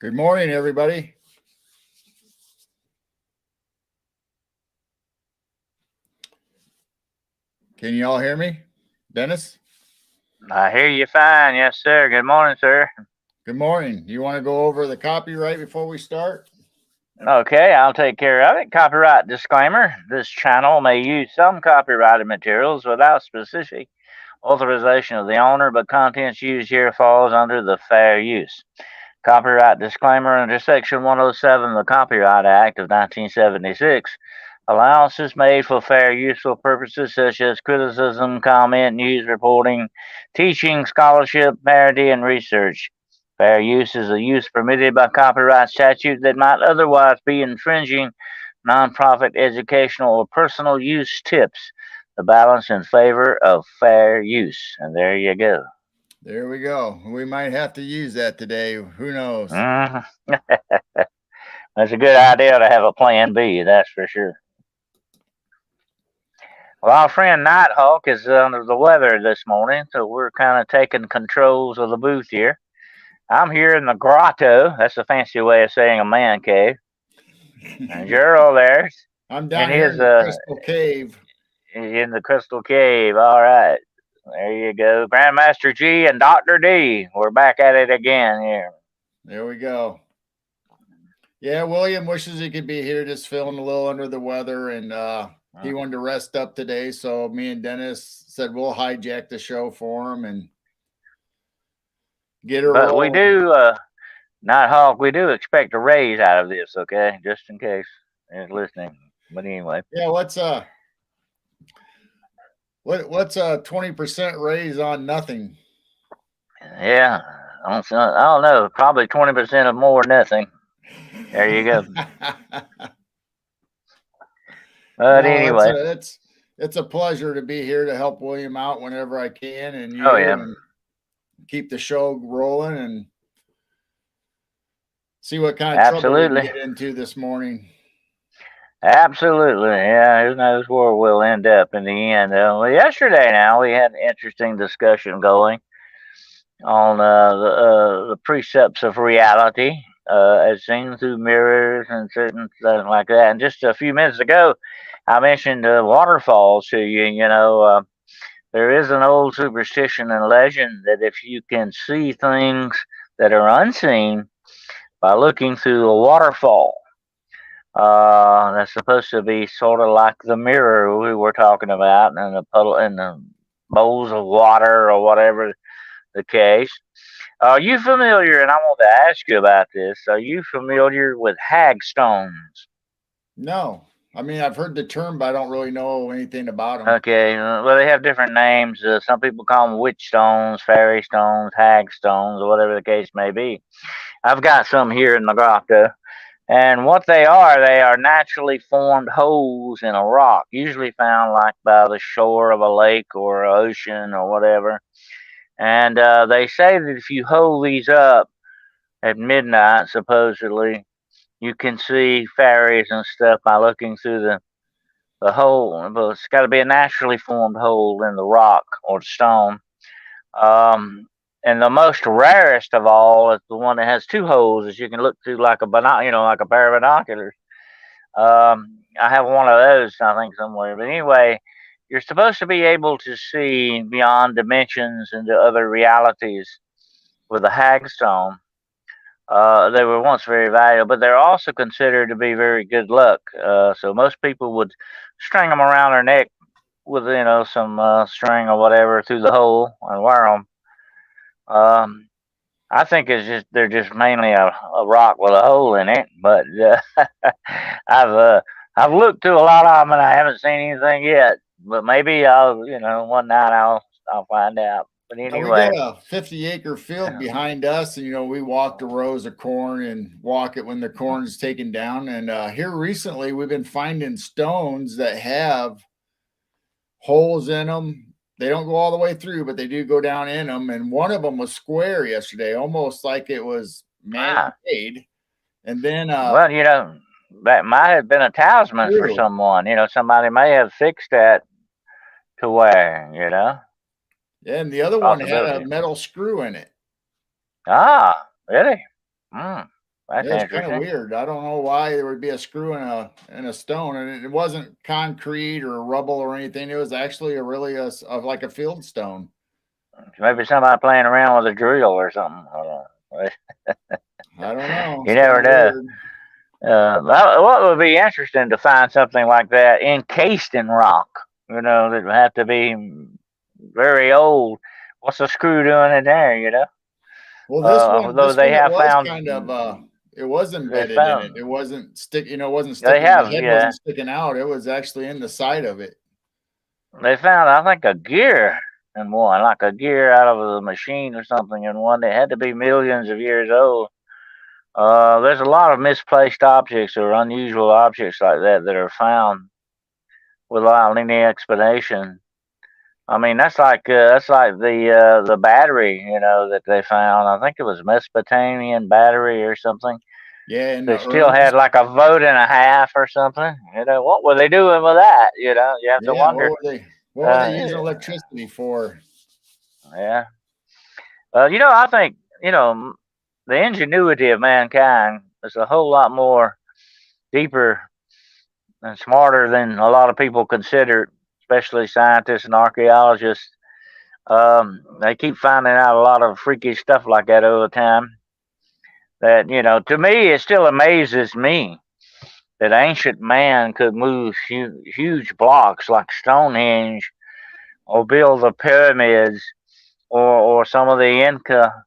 Good morning, everybody. Can you all hear me? Dennis? I hear you fine. Yes, sir. Good morning, sir. Good morning. You want to go over the copyright before we start? Okay, I'll take care of it. Copyright disclaimer. This channel may use some copyrighted materials without specific authorization of the owner, but contents used here falls under the fair use. Copyright disclaimer under Section 107 of the Copyright Act of 1976. Allowances made for fair useful purposes such as criticism, comment, news reporting, teaching, scholarship, parody, and research. Fair use is a use permitted by copyright statute that might otherwise be infringing nonprofit, educational, or personal use tips the balance in favor of fair use. And there you go. There we go. We might have to use that today. Who knows? Mhm. That's a good idea to have a plan B, that's for sure. Well, our friend Nighthawk is under the weather this morning, so we're kind of taking controls of the booth here. I'm here in the grotto. That's a fancy way of saying a man cave. And Geryl there I'm in down here in his the Crystal Cave. in the crystal cave. All right, there you go, Grandmaster G and Doctor D. We're back at it again here. There we go. Yeah, William wishes he could be here, just feeling a little under the weather, and he wanted to rest up today. So me and Dennis said we'll hijack the show for him and get her But we rolling. do, Nighthawk, we do expect a raise out of this, okay? Just in case he's listening. But anyway. Yeah, what's a 20% raise on nothing? Yeah, I don't know. Probably 20% of more nothing. There you go. But No, anyway. it's a pleasure to be here to help William out whenever I can, and Oh yeah. and keep the show rolling and see what kind of trouble we can Absolutely. get into this morning. Absolutely. Yeah, who knows where we'll end up in the end. Well, yesterday now we had an interesting discussion going on the precepts of reality as seen through mirrors and certain things like that. And just a few minutes ago, I mentioned waterfalls to you. There is an old superstition and legend that if you can see things that are unseen by looking through a waterfall, that's supposed to be sort of like the mirror we were talking about, and the puddle and the bowls of water or whatever the case. Are you familiar? And I want to ask you about this. Are you familiar with hagstones? No, I mean I've heard the term, but I don't really know anything about them. Okay, well they have different names. Some people call them witch stones, fairy stones, hag stones, or whatever the case may be. I've got some here in the grotto. And what they are naturally formed holes in a rock, usually found like by the shore of a lake or an ocean or whatever. And they say that if you hold these up at midnight, supposedly, you can see fairies and stuff by looking through the hole. But it's got to be a naturally formed hole in the rock or stone. Um, and the most rarest of all is the one that has two holes that you can look through like like a pair of binoculars. I have one of those, I think, somewhere. But anyway, you're supposed to be able to see beyond dimensions into other realities with a hagstone. They were once very valuable, but they're also considered to be very good luck. So most people would string them around their neck with some string or whatever through the hole and wear them. I think they're just mainly a rock with a hole in it. But I've looked through a lot of them and I haven't seen anything yet. But maybe one night I'll find out. But Now we got anyway, a 50-acre field behind us, and we walk the rows of corn and walk it when the corn is taken down. And here recently, we've been finding stones that have holes in them. They don't go all the way through, but they do go down in them. And one of them was square yesterday, almost like it was man-made. And then, well, that might have been a talisman for someone. Somebody may have fixed that to wear. And the other one had a metal screw in it. Ah, really? Mm. That's Yeah, it's kind of interesting. weird. I don't know why there would be a screw in a stone, and it wasn't concrete or rubble or anything. It was actually a really like a field stone. Maybe somebody playing around with a drill or something. I don't know. I don't know. You It's kind never of know. weird. What would be interesting to find something like that encased in rock? That would have to be very old. What's a screw doing in there? Well, Although this they one, it have was found, kind of it was they embedded in it. found, It wasn't stick, you know, it wasn't they sticking. The have, head yeah, wasn't sticking out. It was actually in the side of it. they found, I think, a gear in one, like a gear out of a machine or something in one that had to be millions of years old. There's a lot of misplaced objects or unusual objects like that are found without any explanation. I mean, that's like the battery, that they found. I think it was Mesopotamian battery or something. Yeah, in They the still had urns. like a vote and a half or something. What were they doing with that? You have to Yeah, wonder. what were they Uh, using electricity for? yeah. I think the ingenuity of mankind is a whole lot more deeper and smarter than a lot of people consider, especially scientists and archaeologists. They keep finding out a lot of freaky stuff like that all the time. That to me, it still amazes me that ancient man could move huge blocks like Stonehenge, or build the pyramids, or some of the Inca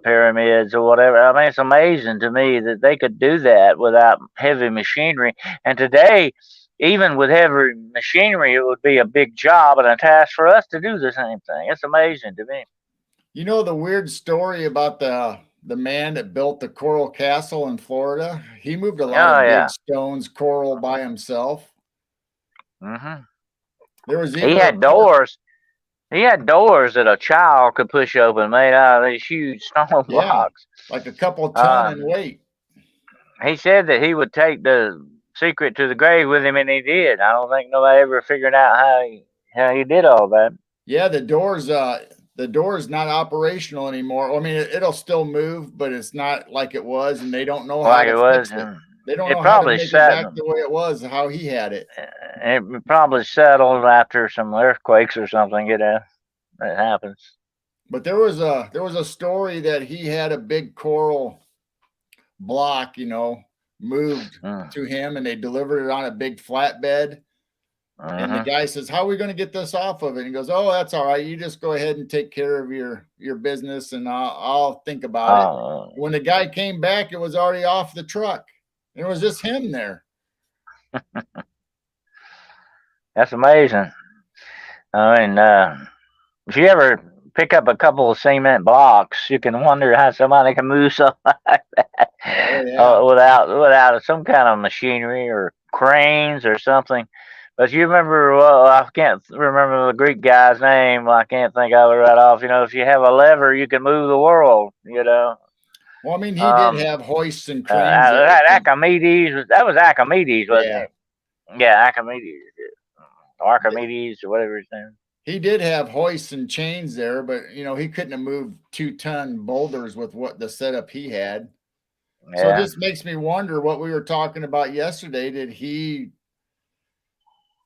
pyramids or whatever. I mean, it's amazing to me that they could do that without heavy machinery. And today, even with heavy machinery, it would be a big job and a task for us to do the same thing. It's amazing to me. You know the weird story about the man that built the Coral Castle in Florida? He moved a lot Oh of big yeah. stones, coral by himself. hmm There was He even a had report. doors. He had doors that a child could push open, made out of these huge stone Yeah, blocks. like a couple ton in Um, weight. he said that he would take the secret to the grave with him, and he did. I don't think nobody ever figured out how he did all that. Yeah, the door is not operational anymore. I mean, it'll still move, but it's not like it was, and they don't know how Like to it was, fix it. and They don't it know how to probably make it set. back the way it was, how he had it. It probably settled after some earthquakes or something. It happens. But there was a story that he had a big coral block, you know, moved Mm. to him, and they delivered it on a big flatbed. And the hmm guy says, "How are we going to get this off of it?" And he goes, "Oh, that's all right. You just go ahead and take care of your business, and I'll think about it." Oh, When the guy came back, it was already off the truck. And it was just him there. that's amazing. I mean, if you ever pick up a couple of cement blocks, you can wonder how somebody can move something like that Oh yeah. without some kind of machinery or cranes or something. But you remember, well, I can't remember the Greek guy's name. I can't think of it right off. If you have a lever, you can move the world. Well, I mean, he did Um, have hoists and cranes there. Archimedes, that was Archimedes, wasn't Yeah. it? Yeah, Archimedes. Archimedes or whatever his name. He did have hoists and chains there, but you know, he couldn't have moved 2-ton boulders with what the setup he had. So it Yeah. just makes me wonder what we were talking about yesterday. Did he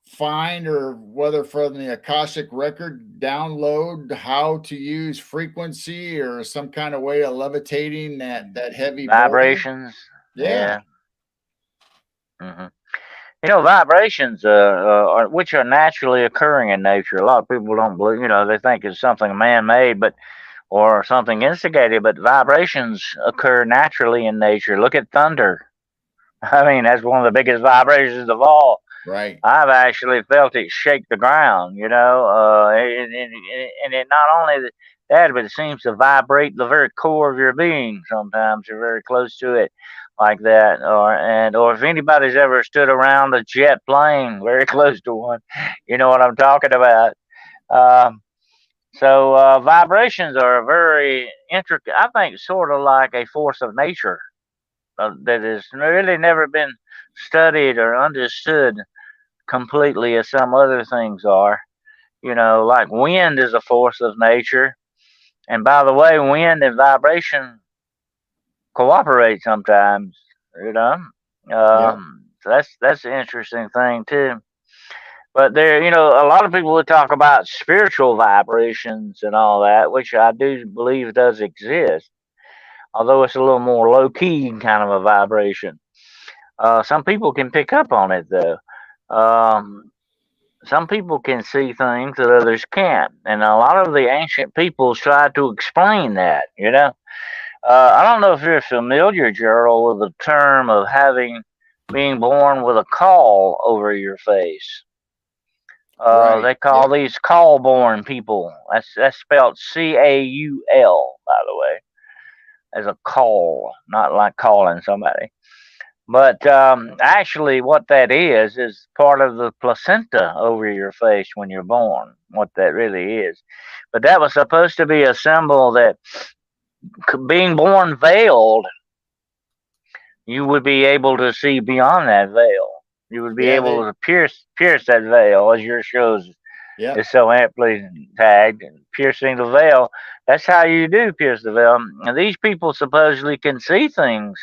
find, or whether from the Akashic record, download how to use frequency or some kind of way of levitating that heavy boulder? Vibrations. Yeah, Yeah. hmm Vibrations, which are naturally occurring in nature. A lot of people don't believe. They think it's something man-made, or something instigated. But vibrations occur naturally in nature. Look at thunder. I mean, that's one of the biggest vibrations of all. right. I've actually felt it shake the ground, and it not only that, but it seems to vibrate the very core of your being. Sometimes you're very close to it, like that, or if anybody's ever stood around a jet plane, very close to one, you know what I'm talking about. Um, so vibrations are very intricate. I think sort of like a force of nature that has really never been studied or understood completely as some other things are. Like wind is a force of nature. And by the way, wind and vibration cooperate sometimes. You know, Yep. so that's an interesting thing too. But there, a lot of people would talk about spiritual vibrations and all that, which I do believe does exist, although it's a little more low key kind of a vibration. Some people can pick up on it though. Um, some people can see things that others can't, and a lot of the ancient peoples try to explain that. I don't know if you're familiar, Gerald, with the term of being born with a caul over your face. Right. They call Yep. these caul-born people. That's spelled Caul, by the way, as a call, not like calling somebody. But actually, what that is part of the placenta over your face when you're born. What that really is. But that was supposed to be a symbol that being born veiled, you would be able to see beyond that veil. You would be Yeah. able to pierce that veil, as your shows is Yep. so amply tagged, piercing the veil. That's how you do pierce the veil. And these people supposedly can see things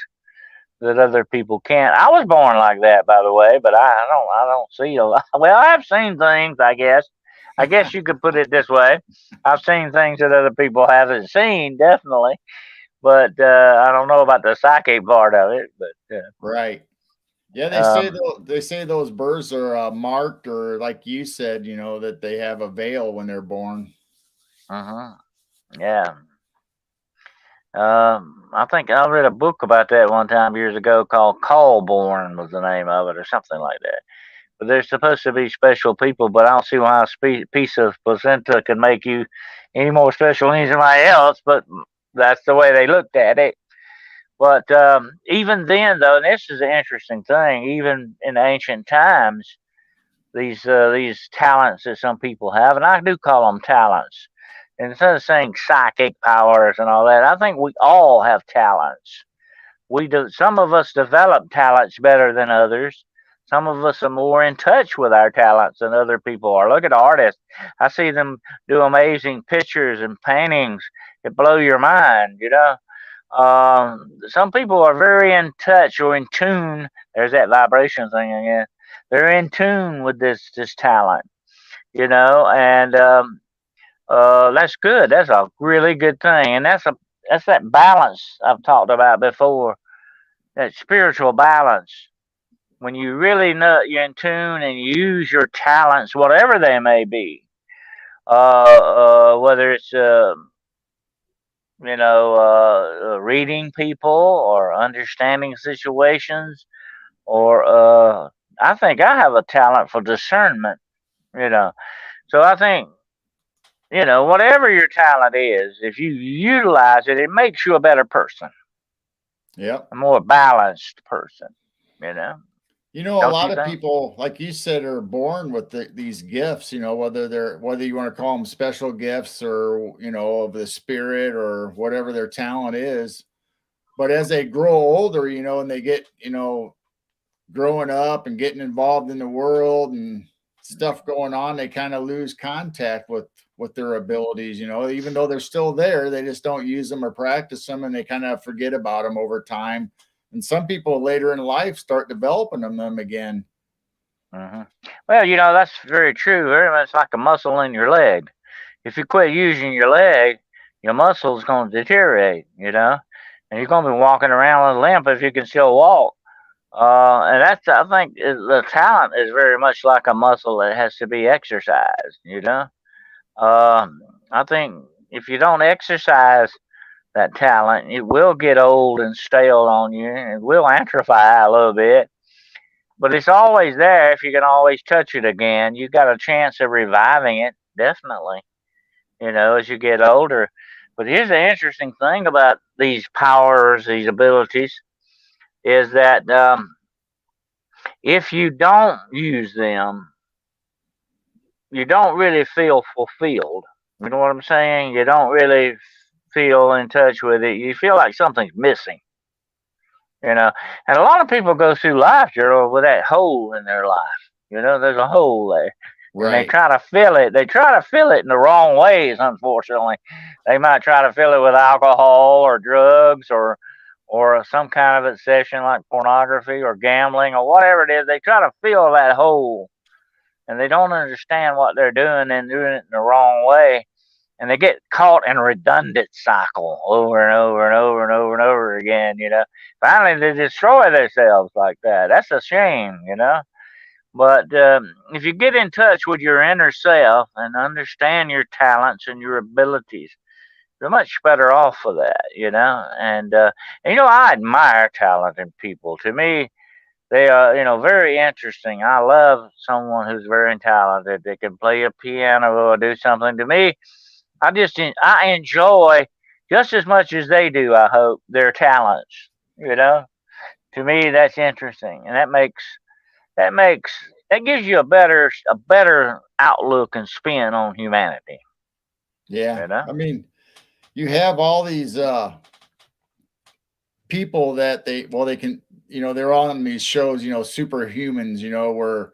that other people can't. I was born like that, by the way, but I don't see a lot. Well, I've seen things, I guess. I guess you could put it this way. I've seen things that other people haven't seen, definitely. But I don't know about the psychic part of it. But Right. Yeah, um, they say those birds are marked, or like you said, that they have a veil when they're born. uh-huh, yeah. I think I read a book about that one time years ago called Callborn was the name of it or something like that. But there's supposed to be special people, but I don't see why a piece of placenta can make you any more special than anybody else. But that's the way they looked at it. But even then, though, and this is an interesting thing, even in ancient times, these talents that some people have, and I do call them talents. And instead of saying psychic powers and all that, I think we all have talents. We do. Some of us develop talents better than others. Some of us are more in touch with our talents than other people are. Look at artists. I see them do amazing pictures and paintings that blow your mind. Some people are very in touch or in tune. There's that vibration thing again. They're in tune with this talent, and that's good. That's a really good thing, and that's that balance I've talked about before. That spiritual balance when you really know you're in tune and you use your talents, whatever they may be. Whether it's reading people or understanding situations, or I think I have a talent for discernment. You know, so I think whatever your talent is, if you utilize it, it makes you a better person, Yep. a more balanced person. You know, A don't lot you of think? people, like you said, are born with these gifts. Whether you want to call them special gifts, or of the spirit, or whatever their talent is. But as they grow older, and they get growing up and getting involved in the world and stuff going on, they kind of lose contact with their abilities. Even though they're still there, they just don't use them or practice them, and they kind of forget about them over time. And some people later in life start developing them again. Hmm. Well, that's very true. Very much like a muscle in your leg. If you quit using your leg, your muscle's going to deteriorate. And you're going to be walking around with a limp if you can still walk. And that's, I think, the talent is very much like a muscle that has to be exercised. I think if you don't exercise that talent, it will get old and stale on you, and it will atrophy a little bit. But it's always there if you can always touch it again. You got a chance of reviving it, definitely, as you get older. But here's the interesting thing about these powers, these abilities, is that if you don't use them, you don't really feel fulfilled. You know what I'm saying? You don't really feel in touch with it. You feel like something's missing, you know. And a lot of people go through life, Gerald, with that hole in their life. There's a hole there, and they Right. try to fill it. They try to fill it in the wrong ways. Unfortunately, they might try to fill it with alcohol or drugs, or some kind of obsession like pornography or gambling or whatever it is. They try to fill that hole, and they don't understand what they're doing and doing it in the wrong way. And they get caught in a redundant cycle over and over and over and over and over again, Finally, they destroy themselves like that. That's a shame, But if you get in touch with your inner self and understand your talents and your abilities, you're much better off for that. And I admire talented people. To me, they are, very interesting. I love someone who's very talented. They can play a piano or do something. To me, I enjoy just as much as they do. I hope their talents. You know, to me, that's interesting, and that makes that gives you a better outlook and spin on humanity. Yeah. You know. I mean, you have all these people that they can, they're on these shows, superhumans, where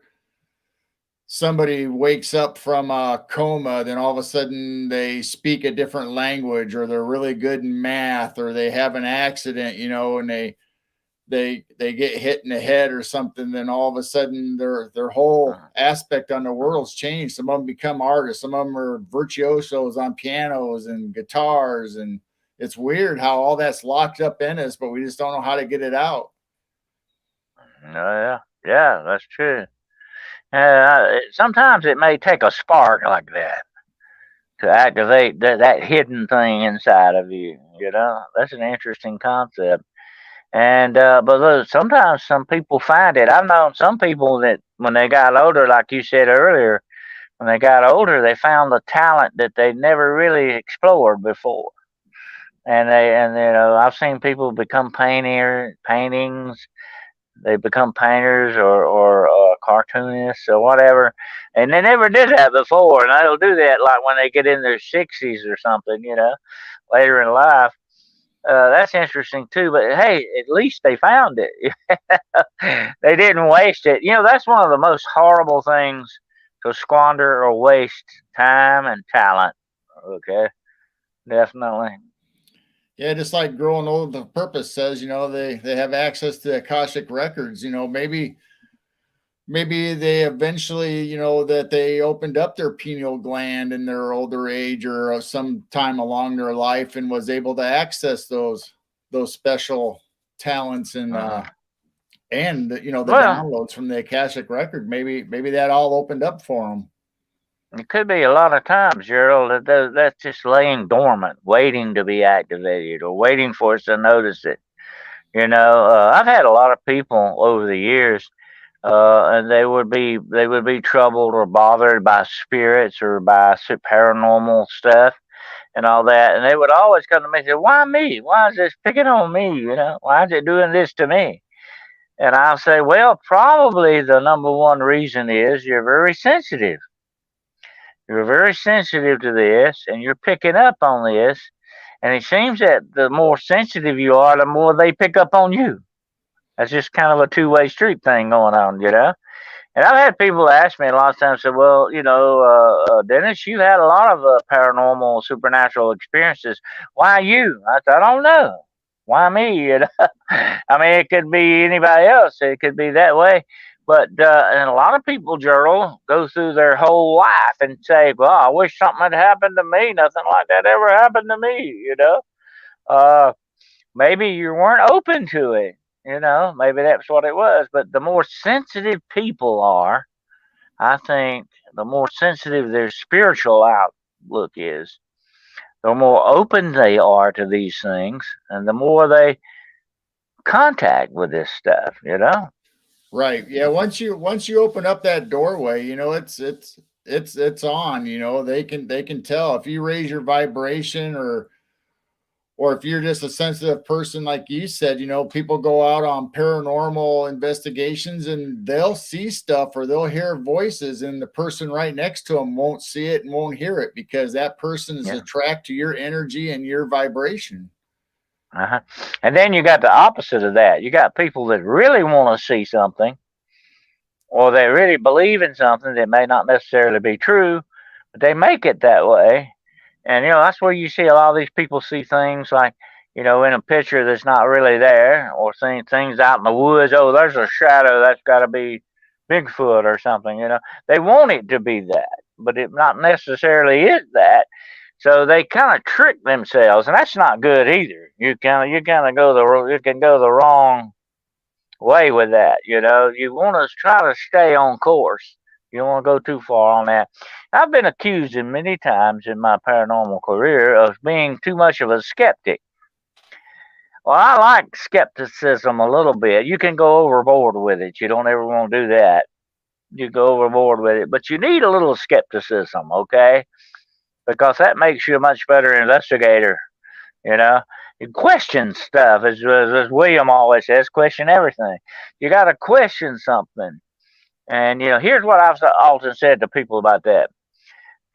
somebody wakes up from a coma, then all of a sudden they speak a different language, or they're really good in math, or they have an accident, and they get hit in the head or something, then all of a sudden their whole aspect on the world's changed. Some of them become artists, some of them are virtuosos on pianos and guitars, and it's weird how all that's locked up in us, but we just don't know how to get it out. Yeah, that's true. Sometimes it may take a spark like that to activate that hidden thing inside of you. That's an interesting concept. And but look, sometimes some people find it. I've known some people that when they got older, like you said earlier, when they got older, they found a talent that they never really explored before. And I've seen people become paintings. They become painters or cartoonists or whatever, and they never did that before. And they'll do that like when they get in their 60s or something, later in life. That's interesting too. But hey, at least they found it. They didn't waste it. That's one of the most horrible things to squander or waste time and talent. Okay, definitely. Yeah, just like growing old, the purpose says, they have access to Akashic records. Maybe they eventually, that they opened up their pineal gland in their older age or some time along their life and was able to access those special talents and the Well, downloads from the Akashic record. Maybe that all opened up for them. it could be a lot of times, Gerald, that's just laying dormant, waiting to be activated or waiting for us to notice it. I've had a lot of people over the years, and they would be troubled or bothered by spirits or by paranormal stuff and all that, and they would always come to me and say, "Why me? Why is this picking on me? Why is it doing this to me?" And I'll say, "Well, probably the number one reason is you're very sensitive. You're very sensitive to this, and you're picking up on this. And it seems that the more sensitive you are, the more they pick up on you. That's just kind of a two-way street thing going on. And I've had people ask me a lot of times, say, well, Dennis, you had a lot of paranormal, supernatural experiences. Why you? I said, I don't know. Why me? I mean, it could be anybody else. It could be that way. But and a lot of people, Gerald, go through their whole life and say, well, I wish something had happened to me. Nothing like that ever happened to me. Uh, Maybe you weren't open to it. Maybe that's what it was. But the more sensitive people are, I think the more sensitive their spiritual outlook is, the more open they are to these things, and the more they contact with this stuff. Right. Yeah. Once you open up that doorway, it's on. They can tell if you raise your vibration, or if you're just a sensitive person, like you said, people go out on paranormal investigations and they'll see stuff or they'll hear voices, and the person right next to them won't see it and won't hear it because that person is Yeah. attracted to your energy and your vibration. Uh-huh. And then you got the opposite of that. You got people that really want to see something, or they really believe in something that may not necessarily be true, but they make it that way. And that's where you see a lot of these people see things like, in a picture that's not really there, or seeing things out in the woods. Oh, there's a shadow. That's got to be Bigfoot or something. They want it to be that, but it not necessarily is that. So they kind of trick themselves, and that's not good either. You can go the wrong way with that. You want to try to stay on course. You don't want to go too far on that. I've been accused many times in my paranormal career of being too much of a skeptic. Well, I like skepticism a little bit. You can go overboard with it. You don't ever want to do that. You go overboard with it, but you need a little skepticism, okay? Because that makes you a much better investigator. You know, you question stuff, as William always says, question everything. You got to question something. And, here's what I've often said to people about that.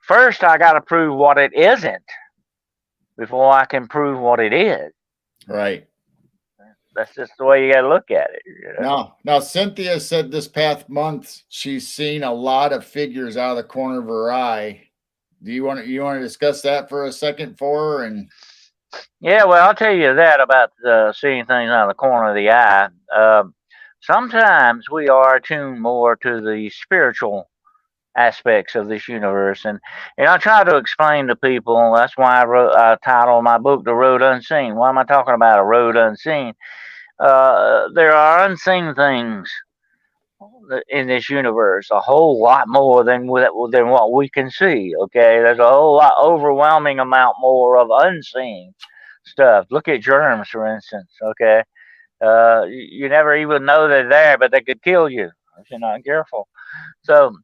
First, I got to prove what it isn't before I can prove what it is. Right. That's just the way you got to look at it. Now, Cynthia said this past month she's seen a lot of figures out of the corner of her eye. Do you want to discuss that for a second for her? And yeah, well, I'll tell you that about seeing things out of the corner of the eye. Sometimes we are attuned more to the spiritual aspects of this universe, and I try to explain to people. That's why I titled my book "The Road Unseen." Why am I talking about a road unseen? There are unseen things in this universe, a whole lot more than what we can see. Okay, there's a whole lot, overwhelming amount more of unseen stuff. Look at germs, for instance. Okay, you never even know they're there, but they could kill you if you're not careful. So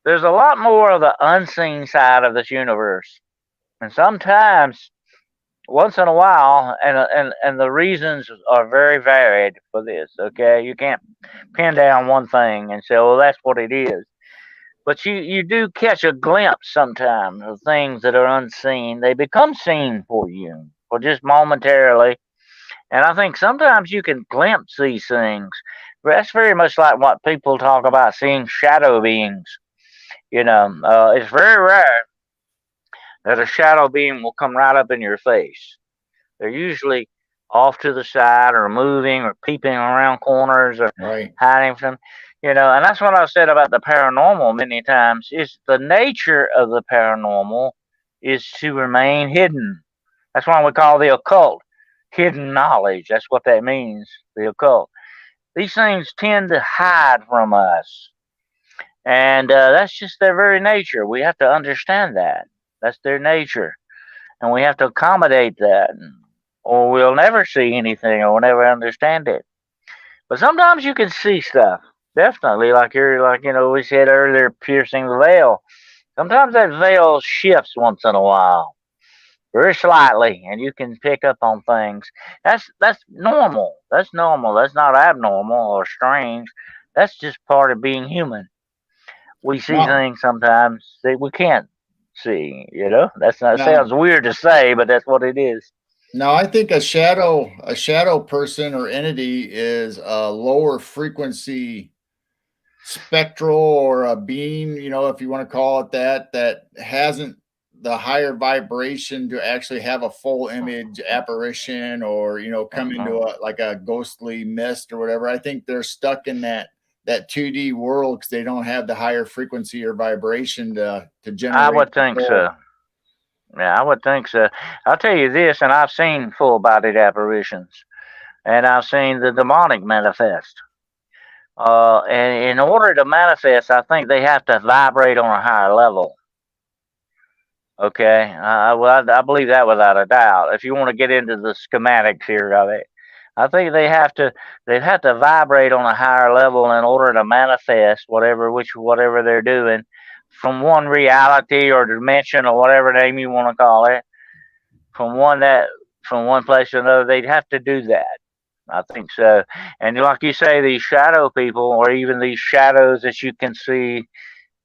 there's a lot more of the unseen side of this universe, and sometimes, once in a while, and the reasons are very varied for this. Okay, you can't pin down one thing and say, "Well, that's what it is." But you do catch a glimpse sometimes of things that are unseen. They become seen for you, for just momentarily. And I think sometimes you can glimpse these things. That's very much like what people talk about seeing shadow beings. It's very rare that a shadow being will come right up in your face. They're usually off to the side or moving or peeping around corners or right. hiding from, and that's what I've said about the paranormal many times, is the nature of the paranormal is to remain hidden. That's why we call the occult hidden knowledge. That's what that means, the occult. These things tend to hide from us. And that's just their very nature. We have to understand that. That's their nature. And we have to accommodate that, or we'll never see anything, or we'll never understand it. But sometimes you can see stuff. Definitely, like we said earlier, piercing the veil. Sometimes that veil shifts once in a while, very slightly, and you can pick up on things. That's normal. That's normal. That's not abnormal or strange. That's just part of being human. We see Now, things sometimes that we can't see. That now, sounds weird to say, but that's what it is. now, I think a shadow person or entity is a lower frequency spectral or a being, if you want to call it that hasn't the higher vibration to actually have a full image apparition or, come into a ghostly mist or whatever. I think they're stuck in that 2D world because they don't have the higher frequency or vibration to I generate would the think full. so. Yeah, I would think so. I'll tell you this, and I've seen full-bodied apparitions, and I've seen the demonic manifest. And in order to manifest, I think they have to vibrate on a higher level. Okay, well, I believe that without a doubt. If you want to get into the schematics here of it, I think they have to vibrate on a higher level in order to manifest whatever they're doing from one reality or dimension or whatever name you want to call it, from one place to another. They'd have to do that. I think so. And like you say, these shadow people, or even these shadows that you can see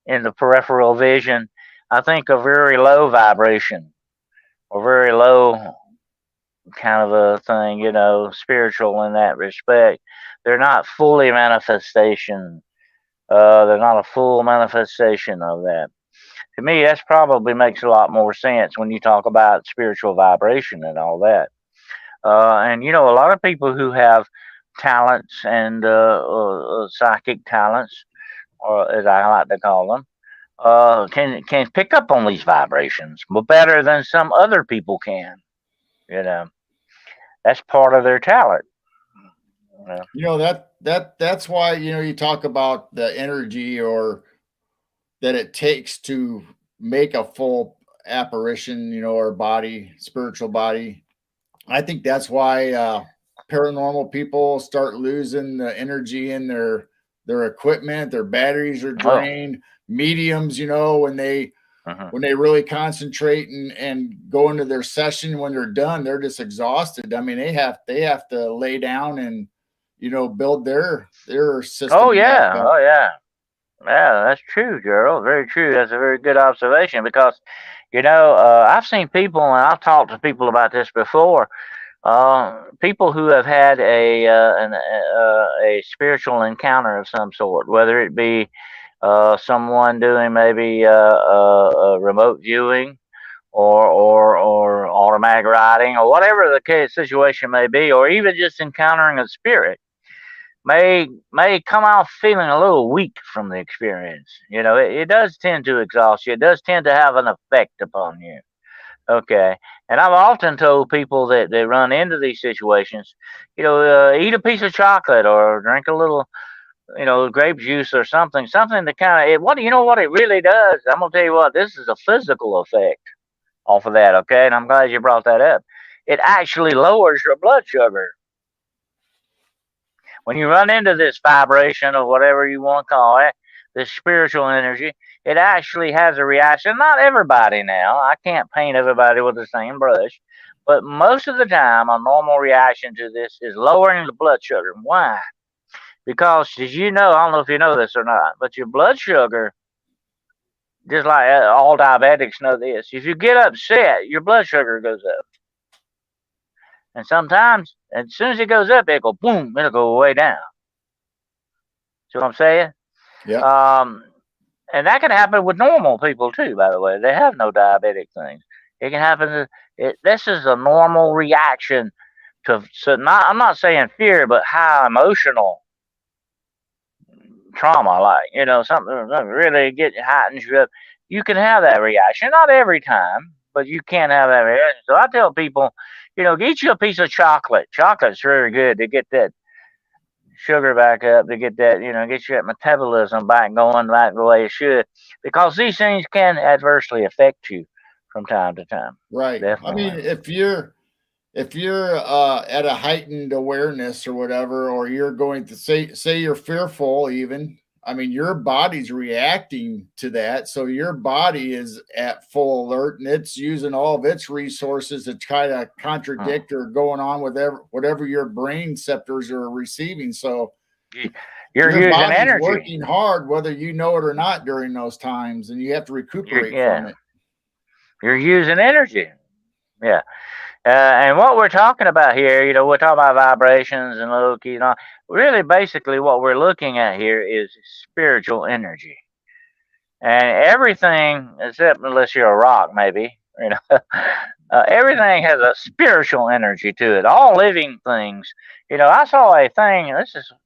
in the peripheral vision, I think are very low vibration or very low kind of a thing, spiritual in that respect. They're not fully manifestation. They're not a full manifestation of that. To me, that probably makes a lot more sense when you talk about spiritual vibration and all that. And you know, a lot of people who have talents and psychic talents, or as I like to call them, can pick up on these vibrations better than some other people can. You know, that's part of their talent. You know? That's why you talk about the energy or that it takes to make a full apparition, or body, spiritual body. I think that's why paranormal people start losing the energy in their equipment, their batteries are Oh. drained. Mediums, Uh-huh. when they really concentrate and go into their session, when they're done, they're just exhausted. I mean, they have to lay down and build their Oh system back yeah. up. Oh yeah. Yeah, that's true, Gerald. Very true. That's a very good observation because, I've seen people and I've talked to people about this before. People who have had a spiritual encounter of some sort, whether it be someone doing maybe remote viewing or automatic writing or whatever the case situation may be, or even just encountering a spirit may come out feeling a little weak from the experience. It does tend to exhaust you. It does tend to have an effect upon you. Okay. And I've often told people that they run into these situations, eat a piece of chocolate or drink a little, grape juice or something to kind of, what it really does. I'm going to tell you what, this is a physical effect off of that. Okay. And I'm glad you brought that up. It actually lowers your blood sugar. When you run into this vibration or whatever you want to call it, this spiritual energy, it actually has a reaction. Not everybody now. I can't paint everybody with the same brush. But most of the time, a normal reaction to this is lowering the blood sugar. Why? Because, as you know, I don't know if you know this or not, but your blood sugar, just like all diabetics know this, if you get upset, your blood sugar goes up. And sometimes, as soon as it goes up, it'll go boom, it'll go way down. See what I'm saying? Yeah. Um, and that can happen with normal people too. By the way, they have no diabetic things. It can happen. This is a normal reaction to. So I'm not saying fear, but high emotional trauma, like something that really get heightens you up. You can have that reaction. Not every time, but you can have that reaction. So I tell people, get you a piece of chocolate. Chocolate's very good to get that sugar back up, to get that, get your metabolism back going back the way it should, because these things can adversely affect you from time to time. Right. I Definitely. mean, if you're at a heightened awareness or whatever, or you're going to say you're fearful, even, I mean, your body's reacting to that. So your body is at full alert and it's using all of its resources to try to Hmm. contradict or going on with whatever your brain receptors are receiving. So You're your using body's energy. working hard, whether you know it or not, during those times, and you have to recuperate from Yeah, it. you're using energy. Yeah. And what we're talking about here, we're talking about vibrations and low key and all. Really, basically, what we're looking at here is spiritual energy. And everything, except unless you're a rock, maybe, everything has a spiritual energy to it. All living things. I saw a thing.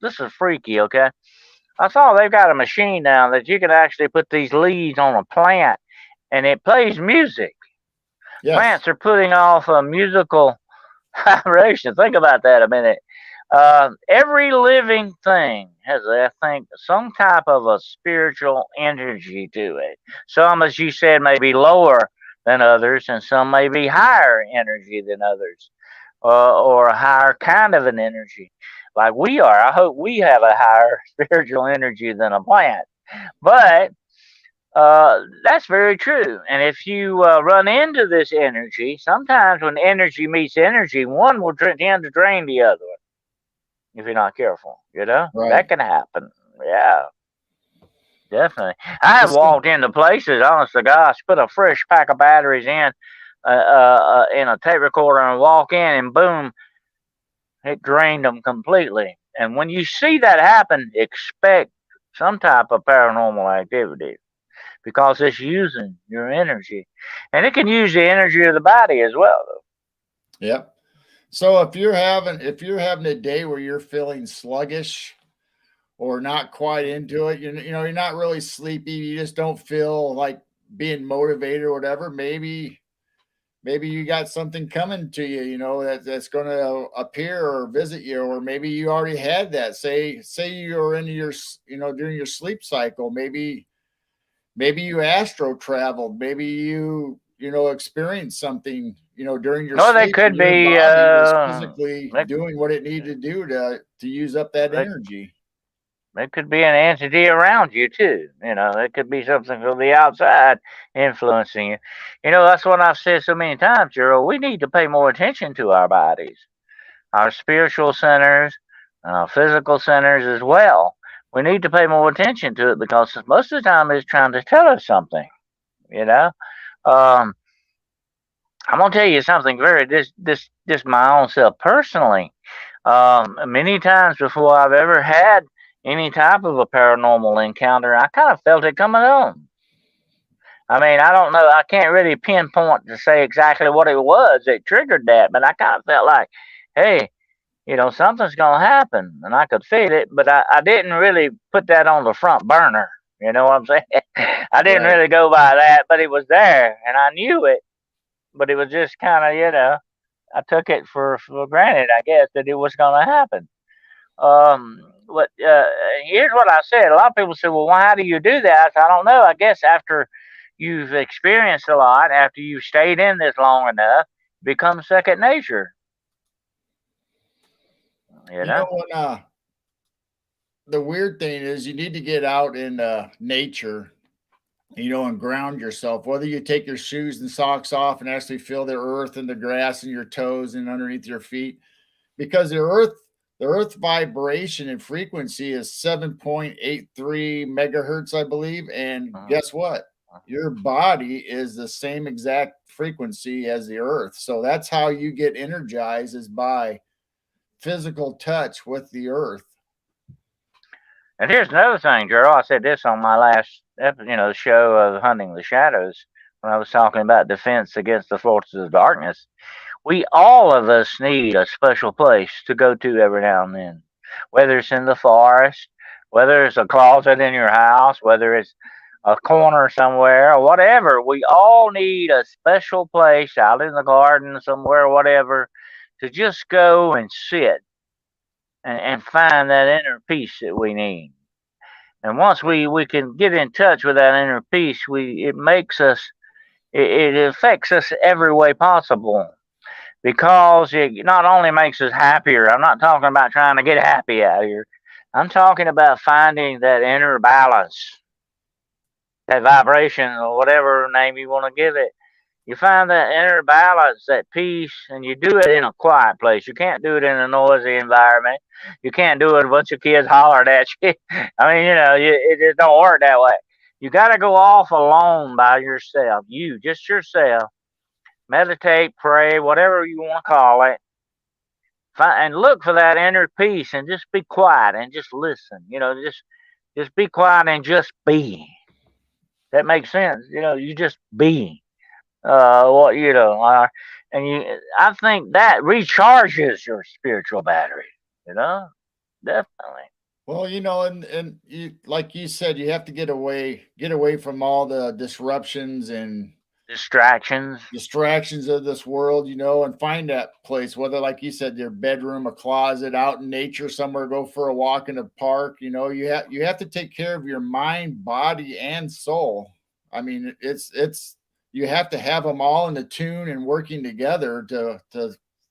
This is freaky. Okay, I saw they've got a machine now that you can actually put these leaves on a plant, and it plays music. Yes. Plants are putting off a musical vibration. Think about that a minute. Every living thing has, I think, some type of a spiritual energy to it. Some, as you said, may be lower than others, and some may be higher energy than others, or a higher kind of an energy, like we are. I hope we have a higher spiritual energy than a plant. But that's very true. And if you run into this energy, sometimes when energy meets energy, one will tend to drain the other if you're not careful. That Right. can happen. Yeah, definitely. I have It's walked into places, honest to gosh, put a fresh pack of batteries in a tape recorder and walk in, and boom, it drained them completely. And when you see that happen, expect some type of paranormal activity because it's using your energy, and it can use the energy of the body as well. Yep. So if you're having a day where you're feeling sluggish or not quite into it, you know, you're not really sleepy, you just don't feel like being motivated or whatever, maybe you got something coming to you, you know, that's going to appear or visit you, or maybe you already had that. Say you're into your, you know, during your sleep cycle, maybe you astro traveled, maybe you know experienced something, you know, during your No, they sleep, and could your be. body was physically They, doing what it needed to do to use up that they energy. It could be an entity around you too. You know, it could be something from the outside influencing you. You know, that's what I've said so many times, Gerald. We need to pay more attention to our bodies, our spiritual centers, physical centers as well. We need to pay more attention to it because most of the time it's trying to tell us something. You know, um, I'm gonna tell you something very this my own self personally. Many times before I've ever had any type of a paranormal encounter, I kind of felt it coming on. I mean, I don't know. I can't really pinpoint to say exactly what it was that triggered that, but I kind of felt like, hey, you know, something's going to happen. And I could feel it, but I didn't really put that on the front burner. You know what I'm saying? I didn't Right. really go by that, but it was there and I knew it, but it was just kind of, you know, I took it for granted, I guess, that it was going to happen. What Here's what I said. A lot of people say, "Well, why do you do that?" I don't know. I guess after you've experienced a lot, after you've stayed in this long enough, it becomes second nature. You You know, know. when the weird thing is you need to get out in nature, you know, and ground yourself. Whether you take your shoes and socks off and actually feel the earth and the grass in your toes and underneath your feet, because the earth vibration and frequency is 7.83 megahertz, I believe. And Mhm. guess what? Your body is the same exact frequency as the earth. So that's how you get energized, is by physical touch with the earth. And here's another thing, Gerald. I said this on my last, show of Hunting the Shadows when I was talking about defense against the forces of darkness. We all of us need a special place to go to every now and then, whether it's in the forest, whether it's a closet in your house, whether it's a corner somewhere, or whatever. We all need a special place out in the garden somewhere, whatever, to just go and sit and find that inner peace that we need. And once we can get in touch with that inner peace, it makes us, it affects us every way possible because it not only makes us happier. I'm not talking about trying to get happy out here. I'm talking about finding that inner balance, that vibration, or whatever name you want to give it. You find that inner balance, that peace, and you do it in a quiet place. You can't do it in a noisy environment. You can't do it a bunch of kids hollered at you. I mean, it just don't work that way. You got to go off alone by yourself. You, just yourself. Meditate, pray, whatever you want to call it, and look for that inner peace and just be quiet and just listen. Just be quiet and just be. That makes sense. You just be. What and I think that recharges your spiritual battery. You know, definitely. Well, you know, and you, like you said, you have to get away from all the disruptions and Distractions. distractions of this world, you know, and find that place, whether, like you said, your bedroom, a closet, out in nature somewhere, go for a walk in a park. You know, you have to take care of your mind, body, and soul. I mean, it's you have to have them all in the tune and working together to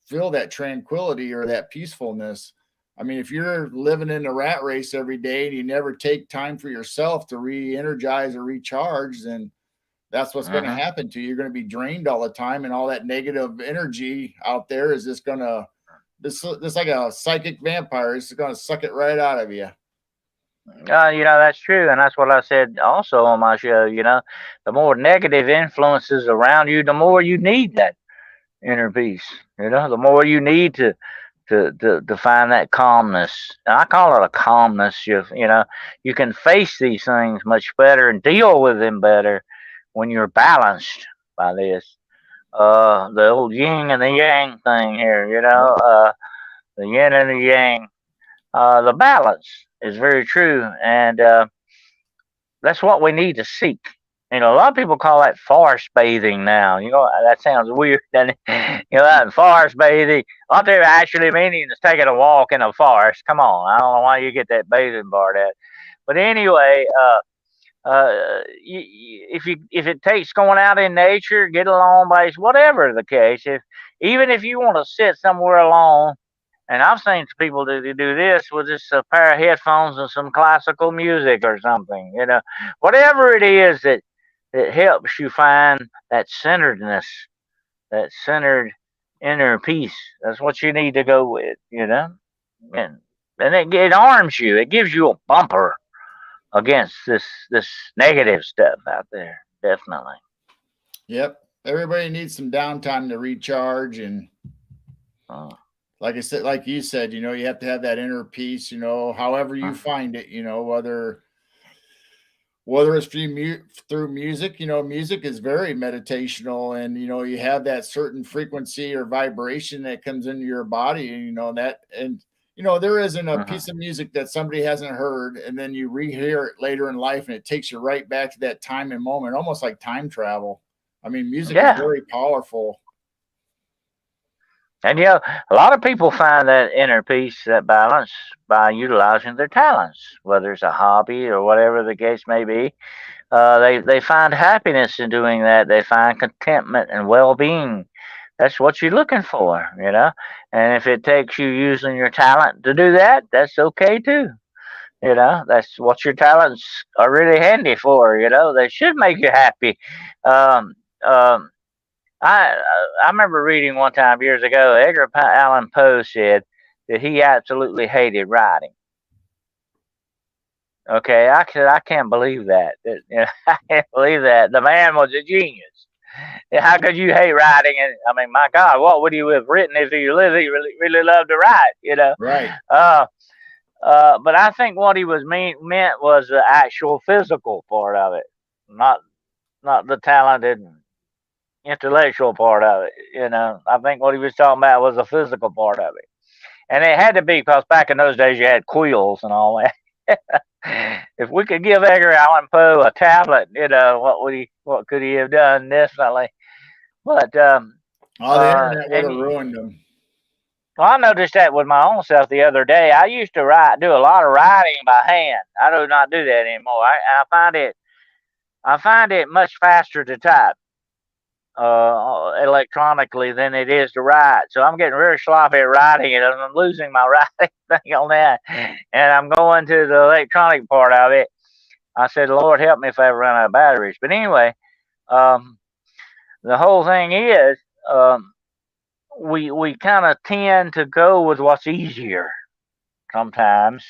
feel that tranquility or that peacefulness. I mean, if you're living in a rat race every day and you never take time for yourself to re-energize or recharge, then that's what's going to Hmm. happen to you. You're going to be drained all the time, and all that negative energy out there is just going to this like a psychic vampire. It's going to suck it right out of you. That's true, and that's what I said also on my show. The more negative influences around you, the more you need that inner peace. The more you need to find that calmness. And I call it a calmness. You can face these things much better and deal with them better when you're balanced by this. The old yin and the yang thing here, Yep. the yin and the yang. The balance is very true, and that's what we need to seek. A lot of people call that forest bathing now. That sounds weird, doesn't it? That forest bathing. What they're actually meaning is taking a walk in a forest. Come on, I don't know why you get that bathing part at. But anyway, if it takes going out in nature, get a long place, whatever the case, even if you want to sit somewhere alone, and I've seen people do this with just a pair of headphones and some classical music or something, whatever it is that helps you find that centeredness, that centered inner peace. That's what you need to go with. And it arms you. It gives you a bumper against this negative stuff out there. Definitely. Yep. Everybody needs some downtime to recharge, and Uh, like I said, like you said, you have to have that inner peace. However you uh, find it. Whether it's through music. Music is very meditational, and you have that certain frequency or vibration that comes into your body, and there isn't a uh-huh. piece of music that somebody hasn't heard, and then you rehear it later in life, and it takes you right back to that time and moment, almost like time travel. I mean, music is Yeah. very powerful. And a lot of people find that inner peace, that balance, by utilizing their talents, whether it's a hobby or whatever the case may be. They find happiness in doing that. They find contentment and well being. That's what you're looking for. And if it takes you using your talent to do that, that's okay too. That's what your talents are really handy for. They should make you happy. Um, um, I remember reading one time years ago, Edgar Allan Poe said that he absolutely hated writing. Okay, I can't believe that. I can't believe that. The man was a genius. How could you hate writing? And I mean, my God, what would you have written if you really loved to write? Right. Uh, but I think what he was meant was the actual physical part of it, not not the talented intellectual part of it. I think what he was talking about was the physical part of it, and it had to be because back in those days you had quills and all that. If we could give Edgar Allan Poe a tablet, what could he have done? Definitely. But Oh, the internet would and have ruined them. well, I noticed that with my own self the other day. I used to do a lot of writing by hand. I do not do that anymore. I find it much faster to type electronically than it is to write. So I'm getting very sloppy at writing it, and I'm losing my writing thing on that. And I'm going to the electronic part of it. I said, Lord help me if I ever run out of batteries. But anyway, um, the whole thing is, um, we kind of tend to go with what's easier sometimes,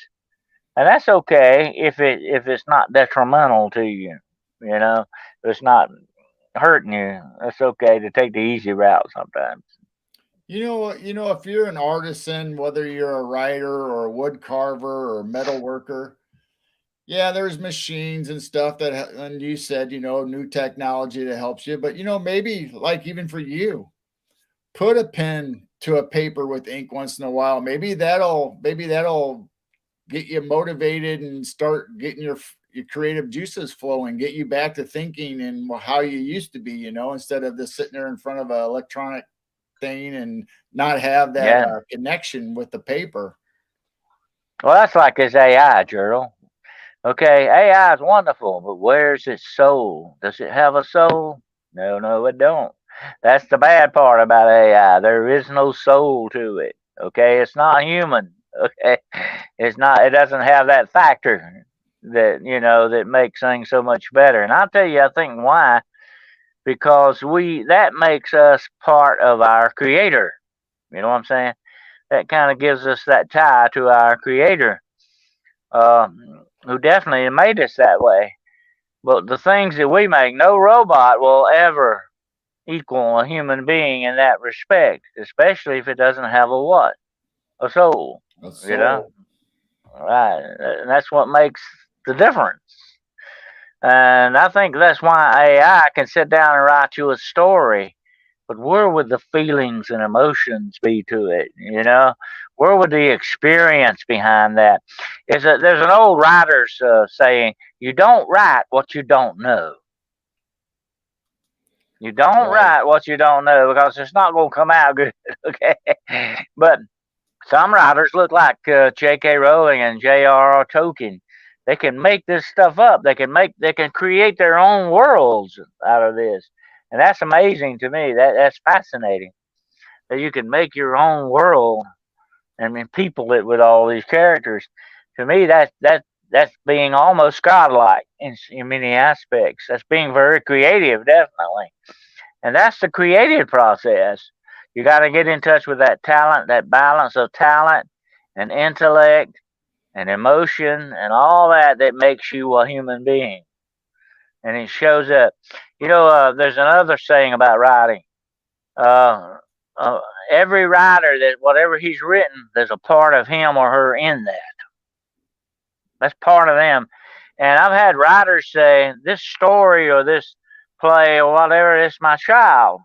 and that's okay if it's not detrimental to you. If it's not hurting you. It's okay to take the easy route sometimes. If you're an artisan, whether you're a writer or a wood carver or metal worker, yeah, there's machines and stuff and you said, new technology that helps you. But, maybe like even for you, put a pen to a paper with ink once in a while. Maybe that'll get you motivated and start getting your creative juices flowing, get you back to thinking and how you used to be, instead of just sitting there in front of an electronic thing and not have that Yeah. connection with the paper. Well, that's like this AI, Gerald. Okay, AI is wonderful, but where's its soul? Does it have a soul? No, no, it don't. That's the bad part about AI. There is no soul to it. Okay, it's not human. Okay, it's not. It doesn't have that factor that makes things so much better. And I'll tell you, I think why, because that makes us part of our creator. You know what I'm saying? That kind of gives us that tie to our creator, who definitely made us that way. But the things that we make, no robot will ever equal a human being in that respect, especially if it doesn't have a what? A soul. A You know? soul. Right. And that's what makes the difference. And I think that's why AI can sit down and write you a story but where would the feelings and emotions be to it? Where would the experience behind that? There's an old writer's saying, "You don't write what you don't know. You don't Right. write what you don't know because it's not going to come out good." Okay, but some writers look like J.K. Rowling and J.R.R. Tolkien. They can make this stuff up. They can create their own worlds out of this, and that's amazing to me. That's fascinating that you can make your own world and then people it with all these characters. To me, that's being almost godlike in many aspects. That's being very creative, definitely, and that's the creative process. You got to get in touch with that talent, that balance of talent and intellect and emotion and all that makes you a human being. And it shows up. There's another saying about writing. Uh, uh, every writer, that whatever he's written, there's a part of him or her in that. That's part of them. And I've had writers say, this story or this play or whatever, it's my child.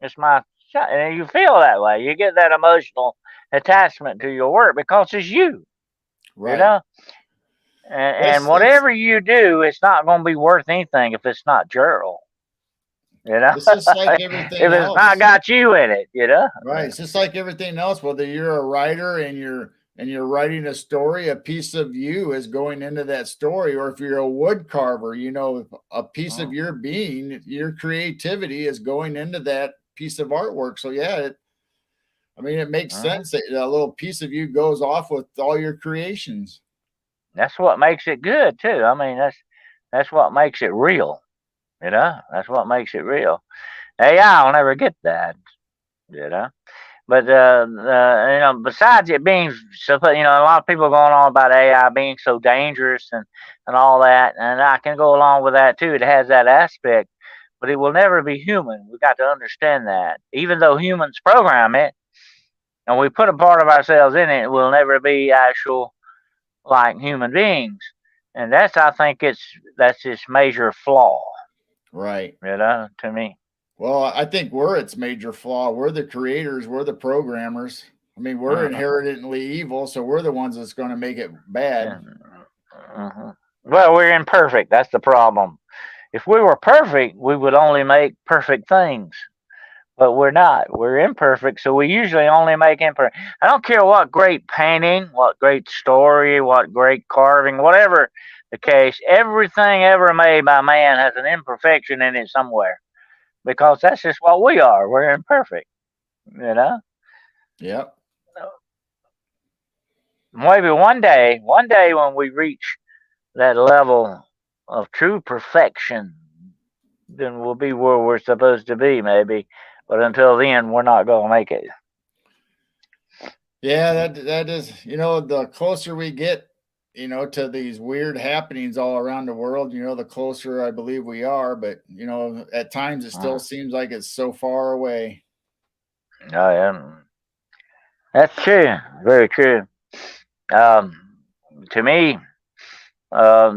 It's my child. And you feel that way. You get that emotional attachment to your work because it's you, you Right. know? And It's whatever you do, it's not going to be worth anything if it's not Gerald. it's just like If everything it's not else. got you in it. Right. It's just like everything else. Whether you're a writer and you're writing a story, a piece of you is going into that story. Or if you're a wood carver, a piece of Mm, your being, your creativity is going into that piece of artwork. So yeah, it makes mhm. sense that a little piece of you goes off with all your creations. That's what makes it good too. I mean, that's what makes it real. That's what makes it real. AI will never get that. You know. But besides it being so, a lot of people are going on about AI being so dangerous and all that, and I can go along with that too. It has that aspect, but it will never be human. We got to understand that. Even though humans program it and we put a part of ourselves in it, it will never be actual like human beings. And I think that's its major flaw. Right. To me. Well, I think we're its major flaw. We're the creators, we're the programmers. We're Mhm. inherently evil, so we're the ones that's going to make it bad. Yeah. Mhm. Well, we're imperfect. That's the problem. If we were perfect, we would only make perfect things. But we're not. We're imperfect, so we usually only make imperfect. I don't care what great painting, what great story, what great carving, whatever the case, everything ever made by man has an imperfection in it somewhere. Because that's just what we are. We're imperfect, you know? Yep. Maybe one day when we reach that level of true perfection, then we'll be where we're supposed to be, maybe. But until then, we're not going to make it. Yeah, that is, the closer we get, to these weird happenings all around the world, the closer I believe we are. But, at times it still Mm. seems like it's so far away. Oh, yeah. That's true. Very true. Um, to me,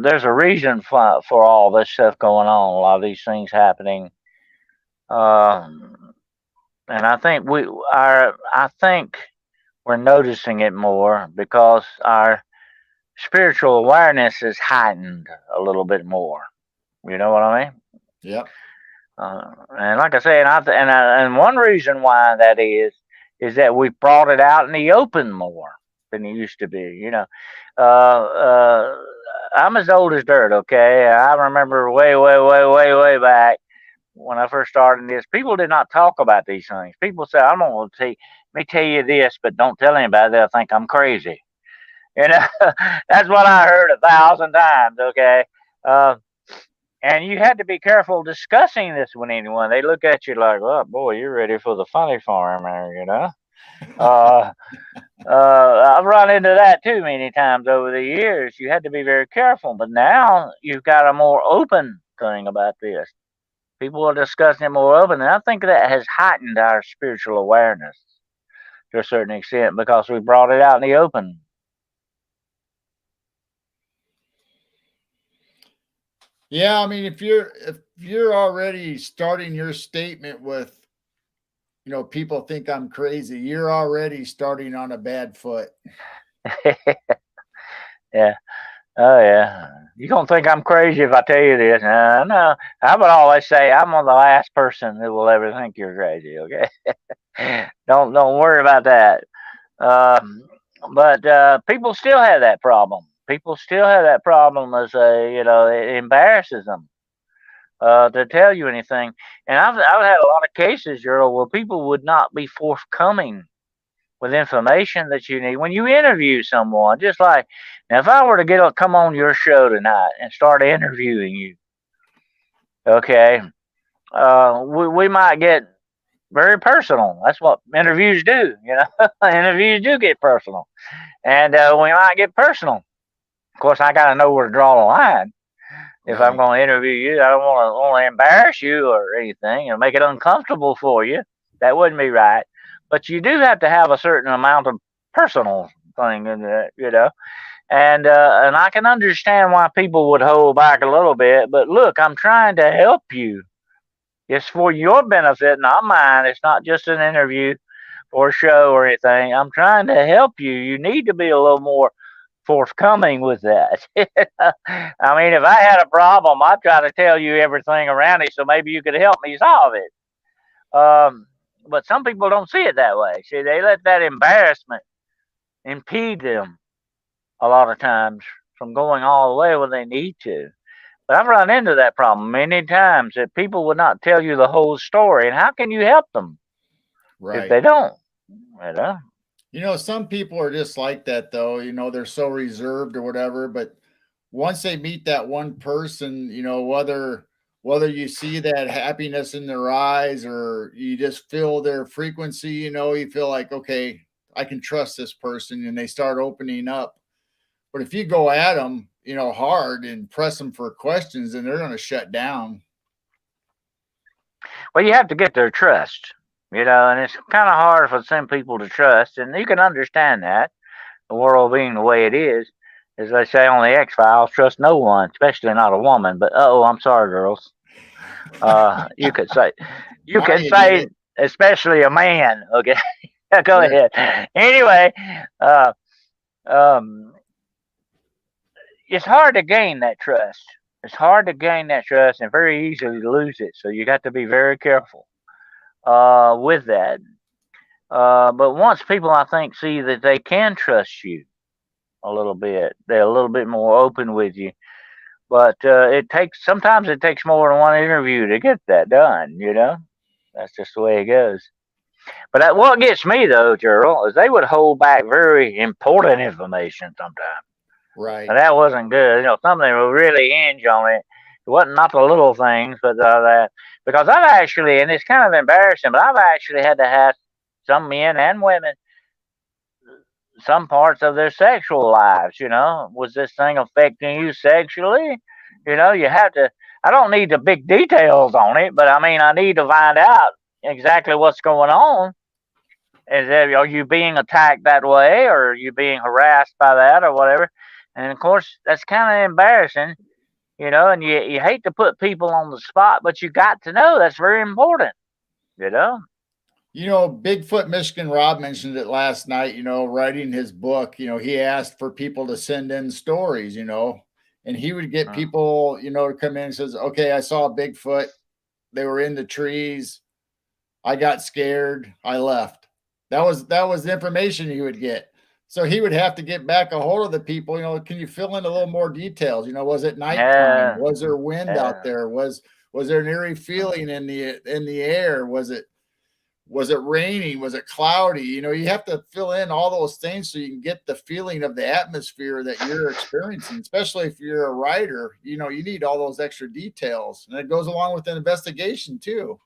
there's a reason for all this stuff going on, a lot of these things happening. Um, and I think we're noticing it more because our spiritual awareness is heightened a little bit more. You know what I mean? Yep. And like I say, and one reason why that is that we brought it out in the open more than it used to be. Uh, uh, I'm as old as dirt. Okay, I remember way, way, way, way, way back when I first started this. People did not talk about these things. People said, "I'm going to let me tell you this, but don't tell anybody. They'll think I'm crazy." You know, that's what I heard 1,000 times. Okay. Uh, and you had to be careful discussing this with anyone. They look at you like, "Oh boy, you're ready for the funny farm," Uh, I've run into that too many times over the years. You had to be very careful, but now you've got a more open thing about this. People are discussing it more open, and I think that has heightened our spiritual awareness to a certain extent because we brought it out in the open. Yeah, I mean, if you're already starting your statement with, people think I'm crazy, you're already starting on a bad foot. Yeah. Oh yeah. You gonna think I'm crazy if I tell you this? No. I would always say I'm the last person that will ever think you're crazy. Okay. Don't worry about that. Um, but people still have that problem. People still have that problem as it embarrasses them to tell you anything. And I've had a lot of cases, Earl, where people would not be forthcoming with information that you need when you interview someone. Just like now, if I were to come on your show tonight and start interviewing you, okay, we might get very personal. That's what interviews do. Interviews do get personal, and we might get personal. Of course, I got to know where to draw the line. If I'm Right. going to interview you, I don't want to embarrass you or anything and make it uncomfortable for you. That wouldn't be right. But you do have to have a certain amount of personal thing in there, and I can understand why people would hold back a little bit. But look, I'm trying to help you. It's for your benefit, not mine. It's not just an interview or a show or anything. I'm trying to help you. You need to be a little more forthcoming with that. I mean, if I had a problem, I'd try to tell you everything around it so maybe you could help me solve it. But some people don't see it that way. See, they let that embarrassment impede them a lot of times from going all the way when they need to. But I've run into that problem many times that people would not tell you the whole story. And how can you help them if Right. they don't? You know? Some people are just like that though. They're so reserved or whatever, but once they meet that one person, whether you see that happiness in their eyes or you just feel their frequency, you feel like, okay, I can trust this person, and they start opening up. But if you go at them, hard and press them for questions, then they're going to shut down. Well, you have to get their trust, and it's kind of hard for some people to trust, and you can understand that. The world being the way it is, as they say on the X Files, trust no one, especially not a woman. But I'm sorry, girls. You could say, you Now can you did say, it. especially a man. Okay, go Yeah. ahead. Anyway, uh, um, it's hard to gain that trust. It's hard to gain that trust and very easily to lose it. So you got to be very careful with that. But once people, I think, see that they can trust you a little bit, they're a little bit more open with you. But sometimes it takes more than one interview to get that done. That's just the way it goes. But what gets me though, Gerald, is they would hold back very important information sometimes. Right. And that wasn't good. Something would really hinge on it. It wasn't not the little things, but that because I've actually, and it's kind of embarrassing, but I've actually had to have some men and women some parts of their sexual lives. Was this thing affecting you sexually? You have to. I don't need the big details on it, but I mean, I need to find out exactly what's going on. Are you being attacked that way, or are you being harassed by that, or whatever? And of course, that's kind of embarrassing, and you hate to put people on the spot, but you got to know that's very important, you know. Bigfoot Michigan Rob mentioned it last night, writing his book. He asked for people to send in stories, and he would get Mm. people, to come in and says, okay, I saw a Bigfoot. They were in the trees. I got scared. I left. That was the information he would get. So he would have to get back a hold of the people. Can you fill in a little more details? Was it nighttime? Yeah, Was there wind out yeah. there? Was there an eerie feeling in the air? Was it raining? Was it cloudy? You have to fill in all those things so you can get the feeling of the atmosphere that you're experiencing, especially if you're a writer. You need all those extra details. And it goes along with an investigation too.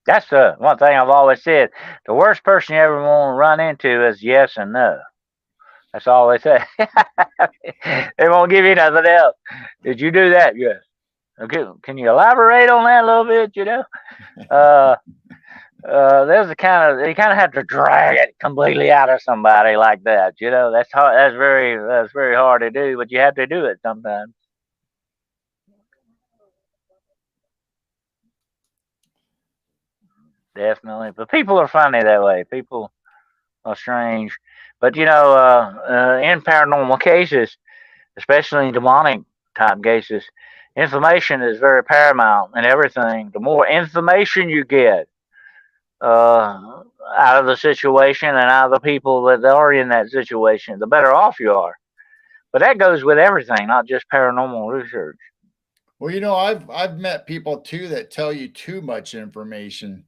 That's the one thing I've always said. The worst person you ever want to run into is yes and no. That's all they say. They won't give you nothing else. Did you do that? Yes. Okay. Can you elaborate on that a little bit? Uh, there's you kind of have to drag it completely out of somebody like that. That's hard. That's very hard to do, but you have to do it sometimes. definitely. But people are funny that way. People are strange. But in paranormal cases, especially demonic type cases, information is very paramount in everything. The more information you get out of the situation and out of the people that are in that situation, the better off you are. But that goes with everything, not just paranormal research. Well, I've met people too that tell you too much information.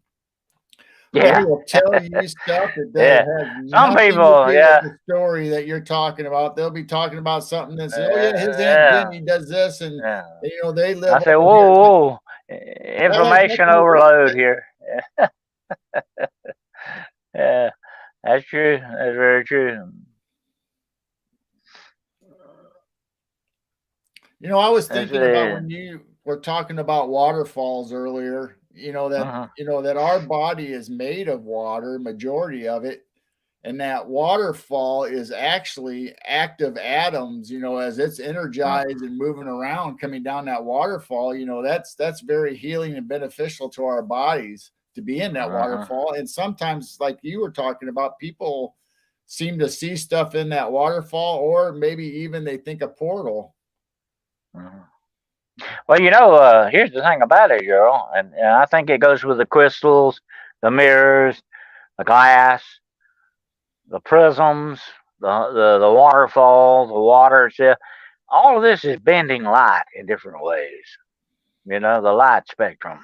They Yeah, will tell you stuff that yeah. has Some nothing to people, do with yeah, the story that you're talking about. They'll be talking about something that says, "Oh yeah, his aunt yeah, Jenny does this, and yeah. they live I say, over here." whoa, It's like whoa, that has information nothing to do with overload it. here. Yeah, that's true. That's very true. I was That's thinking about when you were talking about waterfalls earlier. uh-huh, That our body is made of water, majority of it, and that waterfall is actually active atoms. As it's uh-huh, energized and moving around, coming down that waterfall. That's very healing and beneficial to our bodies to be in that uh-huh, waterfall. And sometimes, like you were talking about, people seem to see stuff in that waterfall, or maybe even they think a portal. uh-huh. Well, here's the thing about it, Gerald, and I think it goes with the crystals, the mirrors, the glass, the prisms, the waterfall, the water itself. All of this is bending light in different ways. The light spectrum.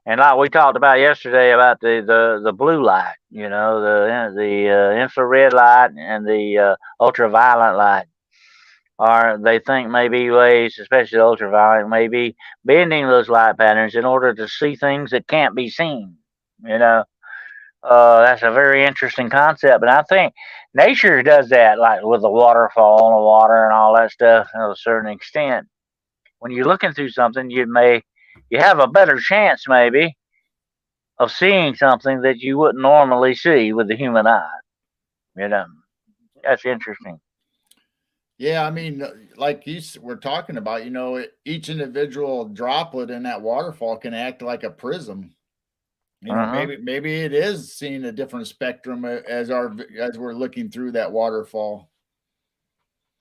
And like we talked about yesterday about the blue light, the infrared light and the ultraviolet light, or they think maybe ways, especially ultraviolet, maybe bending those light patterns in order to see things that can't be seen. You know, that's a very interesting concept, and I think nature does that, like with the waterfall and the water and all that stuff, to a certain extent. When you're looking through something, you have a better chance maybe of seeing something that you wouldn't normally see with the human eye. You know, that's interesting. Yeah, I mean, like were talking about, each individual droplet in that waterfall can act like a prism. Uh-huh. Maybe it is seeing a different spectrum as we're looking through that waterfall.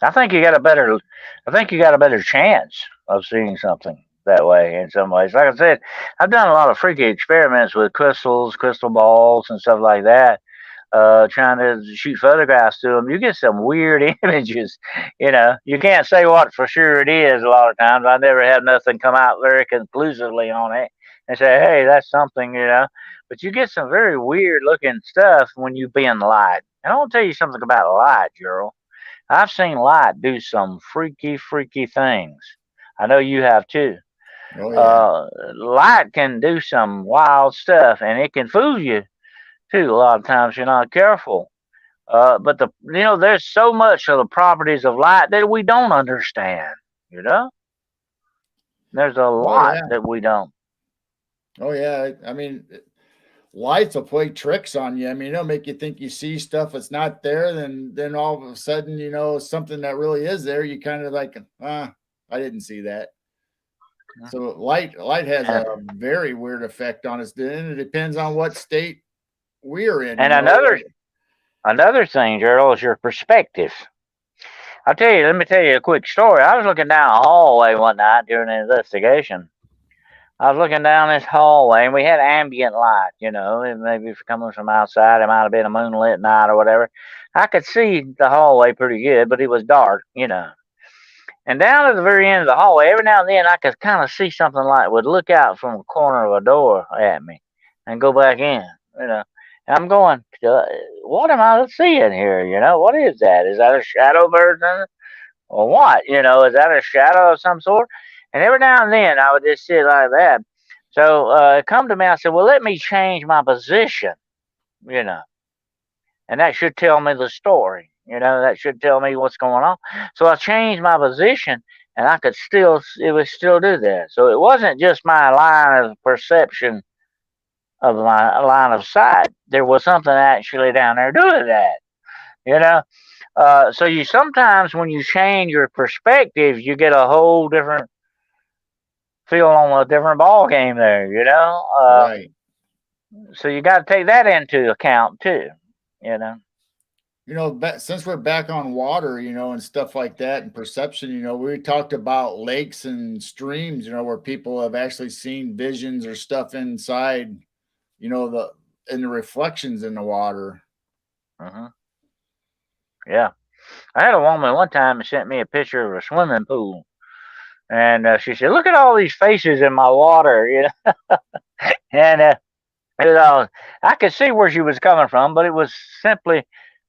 I think you got a better, I think you got a better chance of seeing something that way in some ways. Like I said, I've done a lot of freaky experiments with crystals, crystal balls, and stuff like that. Trying to shoot photographs to them, you get some weird images. You can't say what for sure it is a lot of times. I never had nothing come out very conclusively on it and say, hey, that's something. But you get some very weird looking stuff when you bend light. And I want to tell you something about light, Gerald. I've seen light do some freaky, freaky things. I know you have too. Oh yeah. Light can do some wild stuff, and it can fool you too. A lot of times you're not careful. But there's so much of the properties of light that we don't understand. You know, there's a Oh lot yeah. that we don't. Oh yeah. I mean, lights will play tricks on you. I mean, it'll make you think you see stuff that's not there. Then all of a sudden, something that really is there. You kind of like, I didn't see that. So light has a And, very weird effect on us. Then it depends on what state we're in. and another thing, Gerald, is your perspective. Let me tell you a quick story. I was looking down a hallway one night during an investigation. I was looking down this hallway, and we had ambient light. And maybe if you're coming from outside, it might have been a moonlit night or whatever. I could see the hallway pretty good, but it was dark. And down at the very end of the hallway, every now and then I could kind of see something like would look out from the corner of a door at me and go back in. You know, and I'm going, what am I seeing here? What is that? Is that a shadow bird or what? Is that a shadow of some sort? And every now and then I would just sit like that. So it come to me, I said, well, let me change my position, you know, and that should tell me the story. That should tell me what's going on. So I changed my position, and it would still do that. So it wasn't just my line of perception of my line of sight. There was something actually down there doing that. You know. So you sometimes when you change your perspective, you get a whole different feel on a different ball game there. Right. So you got to take that into account too, you know. Since we're back on water, and stuff like that and perception, we talked about lakes and streams, where people have actually seen visions or stuff inside, the in the reflections in the water. Hmm. Yeah. I had a woman one time that sent me a picture of a swimming pool. And she said, "Look at all these faces in my water," And I could see where she was coming from, but it was simply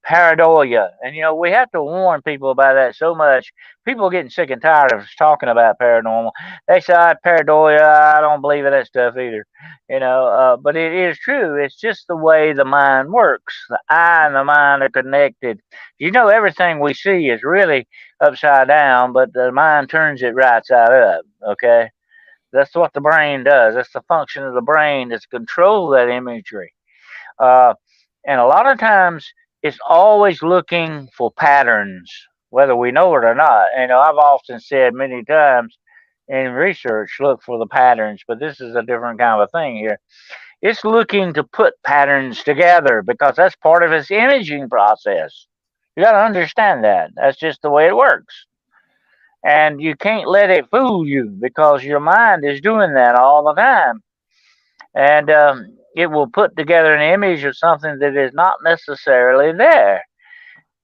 pareidolia. And we have to warn people about that so much. People are getting sick and tired of us talking about paranormal. They say pareidolia. I don't believe in that stuff either. But it is true. It's just the way the mind works. The eye and the mind are connected. Everything we see is really upside down, but the mind turns it right side up. Okay. That's what the brain does. That's the function of the brain is to control that imagery. Uh, and a lot of times it's always looking for patterns, whether we know it or not. I've often said many times in research, look for the patterns, but this is a different kind of a thing here. It's looking to put patterns together because that's part of its imaging process. You got to understand that. That's just the way it works. And you can't let it fool you because your mind is doing that all the time. And it will put together an image of something that is not necessarily there.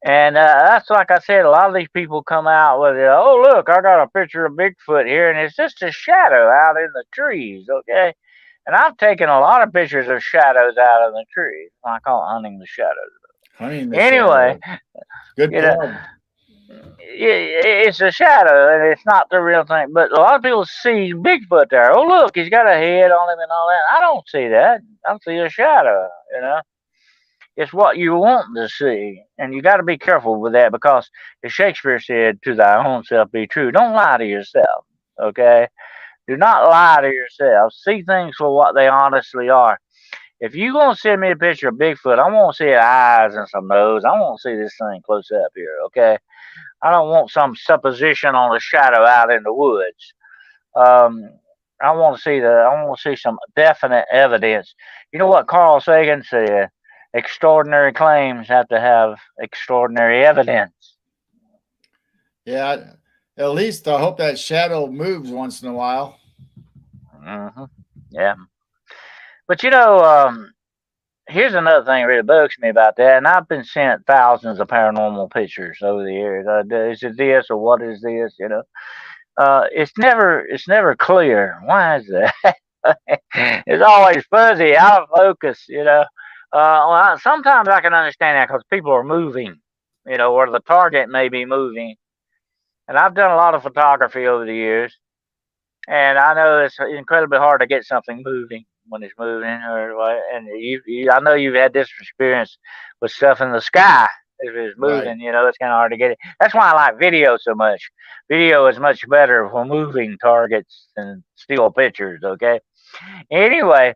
And that's like I said, a lot of these people come out with, oh, look, I got a picture of Bigfoot here, and it's just a shadow out in the trees, okay? And I've taken a lot of pictures of shadows out of the trees. I call it hunting the shadows. Hunting the Anyway, shadow. Good you know, plug. it's a shadow and it's not the real thing. But a lot of people see Bigfoot there. Oh, look, he's got a head on him and all that. I don't see that. I see a shadow, you know. It's what you want to see. And you got to be careful with that because, as Shakespeare said, to thy own self be true. Don't lie to yourself, okay? Do not lie to yourself. See things for what they honestly are. If you're going to send me a picture of Bigfoot, I want to see eyes and some nose. I want to see this thing close up here, okay? I don't want some supposition on a shadow out in the woods. Um, I want to see some definite evidence. You know what Carl Sagan said? Extraordinary claims have to have extraordinary evidence. Yeah, at least I hope that shadow moves once in a while. Hmm. Yeah, but here's another thing that really bugs me about that, and I've been sent thousands of paranormal pictures over the years. Is it this or what is this? It's never clear. Why is that? It's always fuzzy, out of focus. Sometimes I can understand that because people are moving. Or the target may be moving. And I've done a lot of photography over the years, and I know it's incredibly hard to get something moving when it's moving. And I know you've had this experience with stuff in the sky. If it's Right. moving, it's kind of hard to get it. That's why I like video so much. Video is much better for moving targets than still pictures. Okay. Anyway,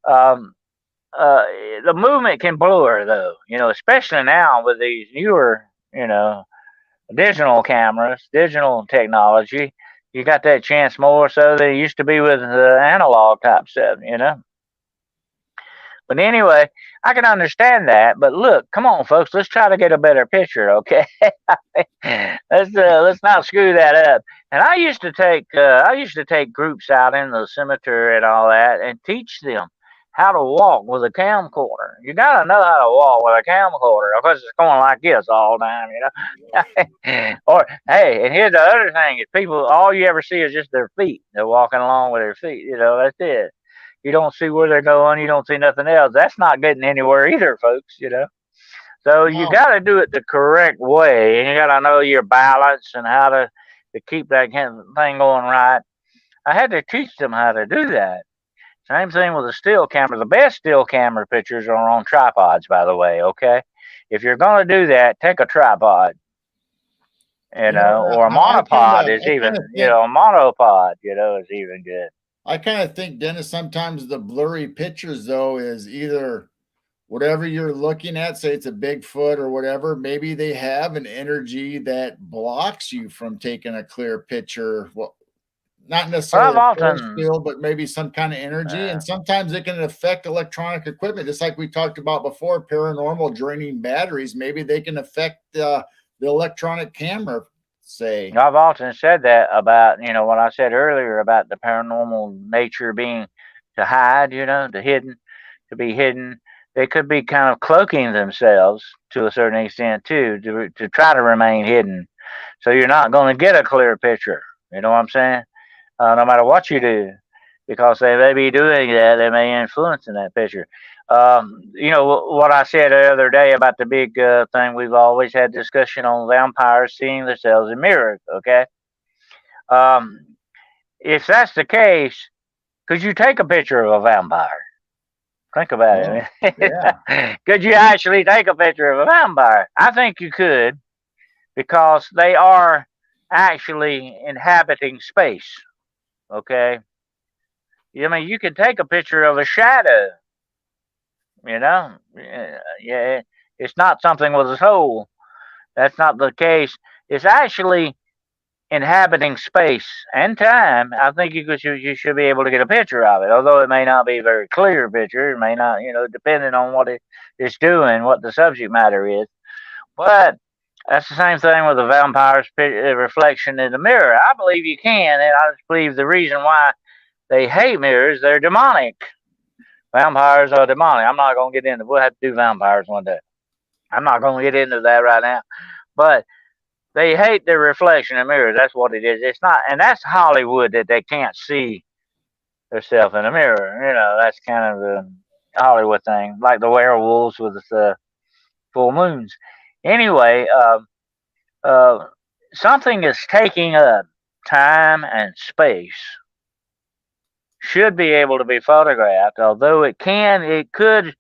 um, uh, the movement can blur though. Especially now with these newer, digital cameras, digital technology. You got that chance more so than it used to be with the analog type stuff. But anyway, I can understand that. But look, come on, folks, let's try to get a better picture, okay? Let's not screw that up. And I used to take groups out in the cemetery and all that and teach them how to walk with a camcorder. You gotta know how to walk with a camcorder because it's going like this all the time. Or hey, and here's the other thing: is people all you ever see is just their feet. They're walking along with their feet. That's it. You don't see where they're going. You don't see nothing else. That's not getting anywhere either, folks. So you Wow. got to do it the correct way, and you got to know your balance and how to keep that kind of thing going right. I had to teach them how to do that. Same thing with a still camera. The best still camera pictures are on tripods, by the way. Okay, if you're going to do that, take a tripod. Or a I kind monopod of, is I kind even, of think, a monopod, is even good. I kind of think, Dennis. Sometimes the blurry pictures, though, is either whatever you're looking at, say it's a Bigfoot or whatever, maybe they have an energy that blocks you from taking a clear picture. Well, not Well, necessarily I've a force often, field, but maybe some kind of energy. uh, And sometimes it can affect electronic equipment, just like we talked about before. Paranormal draining batteries, maybe they can affect the electronic camera. Say, I've often said that about, what I said earlier about the paranormal nature being to hide, to be hidden. They could be kind of cloaking themselves to a certain extent too, to try to remain hidden. So you're not going to get a clear picture. You know what I'm saying? No matter what you do, because they may be doing that, they may influence in that picture. What I said the other day about the big thing, we've always had discussion on vampires seeing themselves in mirrors. Okay, um, if that's the case, could you take a picture of a vampire? Think about oh yeah, it. Could you actually take a picture of a vampire? I think you could, because they are actually inhabiting space. Okay, I mean, you can take a picture of a shadow. Yeah, it's not something with a soul. That's not the case. It's actually inhabiting space and time. I think you should be able to get a picture of it, although it may not be a very clear picture. It may not, depending on what it's doing, what the subject matter is. But that's the same thing with the vampire's reflection in the mirror. I believe you can, and I just believe the reason why they hate mirrors, they're demonic. Vampires are demonic. I'm not going to get into. We'll have to do vampires one day. I'm not going to get into that right now. But they hate the reflection in mirrors. That's what it is. It's not, and that's Hollywood that they can't see themselves in a mirror. That's kind of the Hollywood thing, like the werewolves with the full moons. Anyway, uh, something is taking up time and space should be able to be photographed, although it could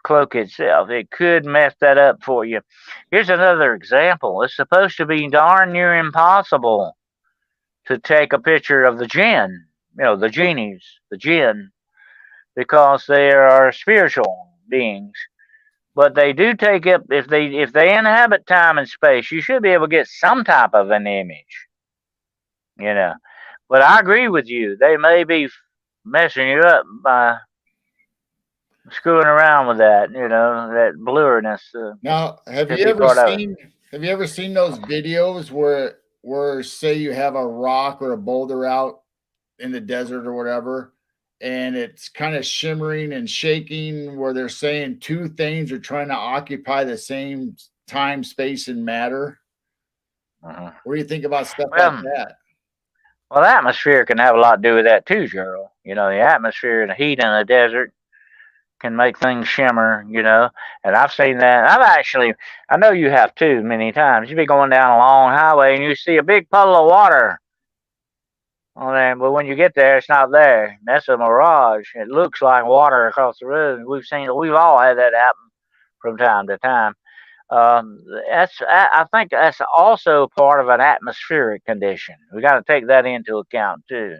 cloak itself. It could mess that up for you. Here's another example. It's supposed to be darn near impossible to take a picture of the jinn, the genies, the jinn, because they are spiritual beings. But they do take up if they inhabit time and space, you should be able to get some type of an image, you know. But I agree with you. They may be messing you up by screwing around with that blurriness now could be part of it. have you ever seen those videos where say you have a rock or a boulder out in the desert or whatever, and it's kind of shimmering and shaking, where they're saying two things are trying to occupy the same time, space, and matter? Uh-huh. What do you think about stuff like Well, that? well, the atmosphere can have a lot to do with that too, Gerald. The atmosphere and the heat in the desert can make things shimmer. And I've seen that. I know you have too many times. You be going down a long highway and you see a big puddle of water on there, but when you get there, it's not there. That's a mirage. It looks like water across the road. We've all had that happen from time to time. I think that's also part of an atmospheric condition. We got to take that into account too.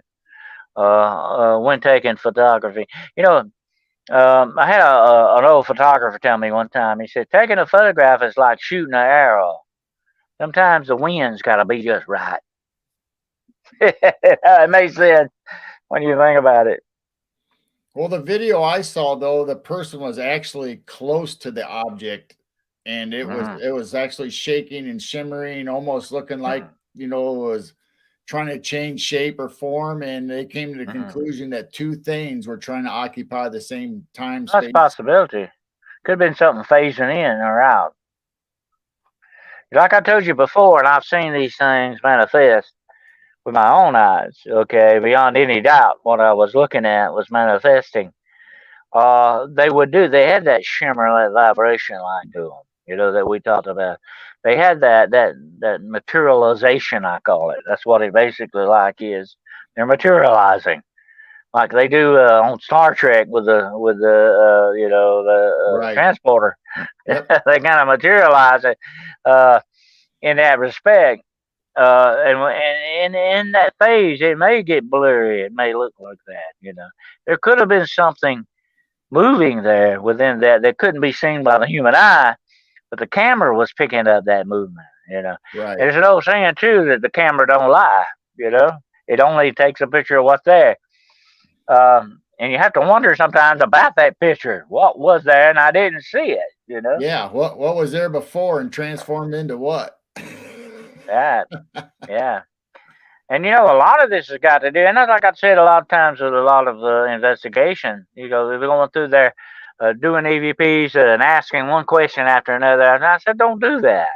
When taking photography, I had an old photographer tell me one time. He said, taking a photograph is like shooting an arrow. Sometimes the wind's got to be just right. It makes sense when you think about it. Well, the video I saw though, the person was actually close to the object, and it was Mm-hmm. it was actually shaking and shimmering, almost looking like it was trying to change shape or form. And they came to the Mm-hmm. conclusion that two things were trying to occupy the same time, That's a space. possibility. Could have been something phasing in or out. Like I told you before, and I've seen these things manifest with my own eyes. Okay, beyond any doubt, what I was looking at was manifesting. They had that shimmer, that vibration line to them, that we talked about. They had that materialization, I call it. That's what it basically like is. They're materializing like they do on Star Trek with the Right. transporter. Yep. They kind of materialize it uh, in that respect. And in that phase, it may get blurry. It may look like that. There could have been something moving there within that couldn't be seen by the human eye, but the camera was picking up that movement. Right. There's an old saying too that the camera don't lie. It only takes a picture of what's there. And you have to wonder sometimes about that picture. What was there and I didn't see it, you know? Yeah. What was there before and transformed into what? That, yeah. And you know, a lot of this has got to do, and that's like I said a lot of times with a lot of the investigation. You know, they're going through there, doing EVPs and asking one question after another. And I said, don't do that.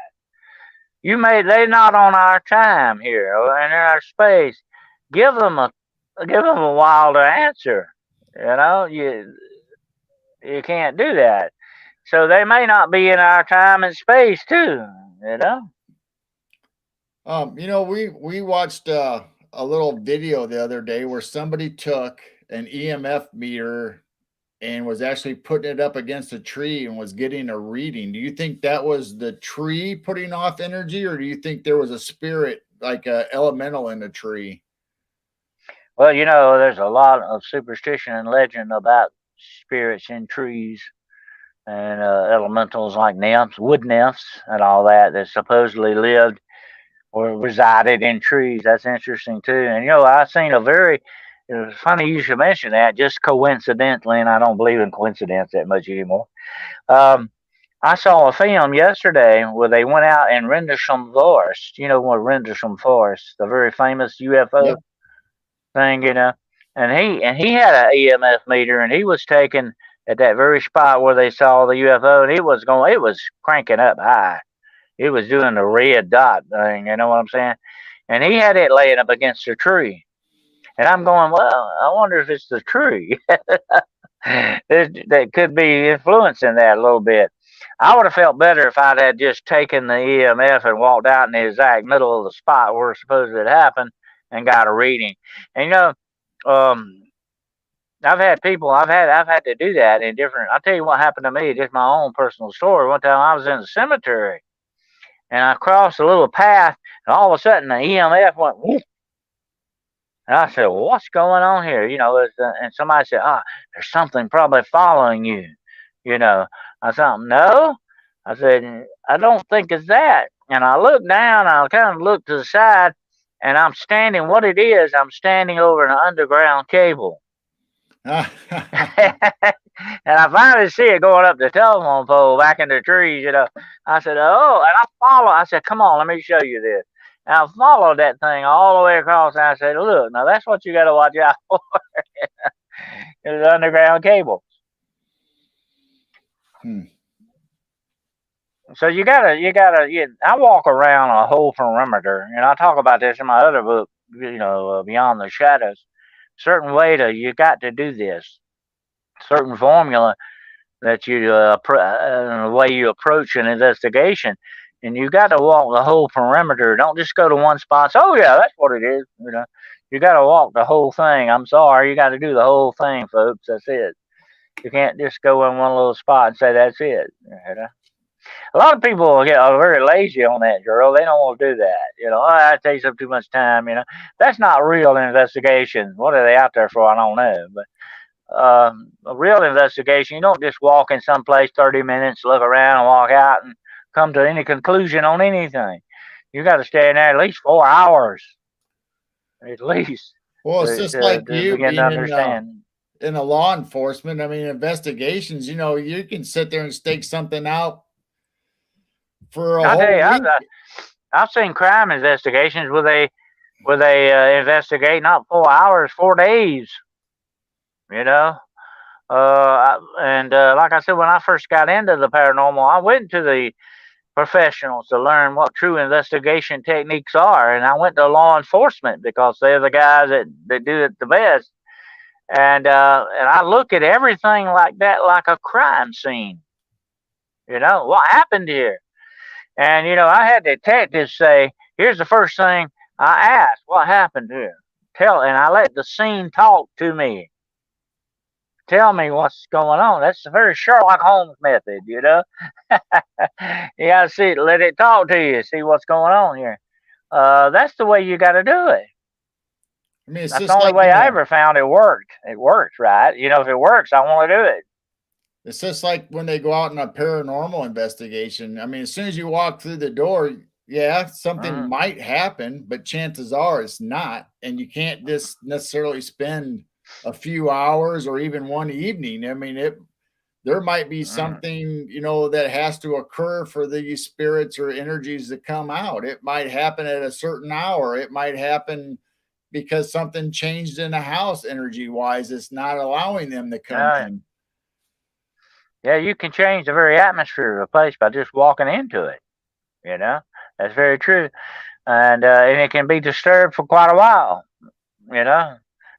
They're not on our time here or in our space. Give them a, give them a wilder answer. You know, you can't do that. So they may not be in our time and space too. You know. We watched a little video the other day where somebody took an EMF meter and was actually putting it up against a tree and was getting a reading. Do you think that was the tree putting off energy, or do you think there was a spirit, like a elemental in the tree? Well, you know, there's a lot of superstition and legend about spirits in trees and elementals like nymphs, wood nymphs, and all that that supposedly lived or resided in trees. That's interesting too. And you know, I've seen a very it was funny you should mention that. Just coincidentally, and I don't believe in coincidence that much anymore. Um, I saw a film yesterday where they went out in Rendlesham Forest. You know what Rendlesham Forest, the very famous UFO Yep. thing, you know. And he had an EMF meter, and he was taken at that very spot where they saw the UFO, and it was cranking up high. It was doing the red dot thing, you know what I'm saying? And he had it laying up against a tree. And I'm going, well, I wonder if it's the tree that could be influencing that a little bit. I would have felt better if I'd had just taken the EMF and walked out in the exact middle of the spot where supposed it happened and got a reading. And you know, um, I've had to do that in different. I'll tell you what happened to me. Just my own personal story. One time I was in the cemetery and I crossed a little path, and all of a sudden the EMF went whoop. And I said, well, what's going on here? You know, and somebody said, there's something probably following you. You know, I said, no. I said, I don't think it's that. And I looked down, I kind of looked to the side, and what it is, I'm standing over an underground cable. And I finally see it going up the telephone pole back in the trees, you know. I said, oh, and I said, come on, let me show you this. And I followed that thing all the way across, and I said, look, now that's what you got to watch out for. It's underground cable. So I walk around a whole perimeter, and I talk about this in my other book, you know, Beyond the Shadows. You got to do this. Certain formula that the way you approach an investigation, and you got to walk the whole perimeter. Don't just go to one spot. So, oh yeah, that's what it is. You know, you got to walk the whole thing. I'm sorry, you got to do the whole thing, folks. That's it. You can't just go in one little spot and say that's it. You know? A lot of people are very lazy on that, girl. They don't want to do that. You know, that takes up too much time. You know, that's not real investigation. What are they out there for? I don't know, but a real investigation, you don't just walk in some place 30 minutes, look around, and walk out and come to any conclusion on anything. You got to stay in there at least 4 hours, at least, Well, it's just like to you begin to being understand. in a law enforcement. I mean, investigations. You can sit there and stake something out for a I'll tell whole you, week. I've seen crime investigations where they investigate not 4 hours, 4 days. You know, like I said, when I first got into the paranormal, I went to the professionals to learn what true investigation techniques are, and I went to law enforcement because they're the guys that do it the best. And I look at everything like that like a crime scene. You know what happened here, and you know I had detectives say, "Here's the first thing I asked: What happened here?" And I let the scene talk to me. Tell me what's going on. That's a very Sherlock Holmes method, you know. You gotta let it talk to you, see what's going on here. That's the way you got to do it. I mean, it's That's the just only like way I ever found it worked. It works, right? You know, if it works, I want to do it. it's just like when they go out in a paranormal investigation. I mean, as soon as you walk through the door, yeah, something Mm, might happen, but chances are it's not. And you can't just necessarily spend a few hours or even one evening. I mean, there might be mm. something, you know, that has to occur for these spirits or energies to come out. It might happen at a certain hour. It might happen because something changed in the house energy wise. It's not allowing them to come Uh, in. yeah, you can change the very atmosphere of a place by just walking into it. You know, that's very true, and it can be disturbed for quite a while. You know,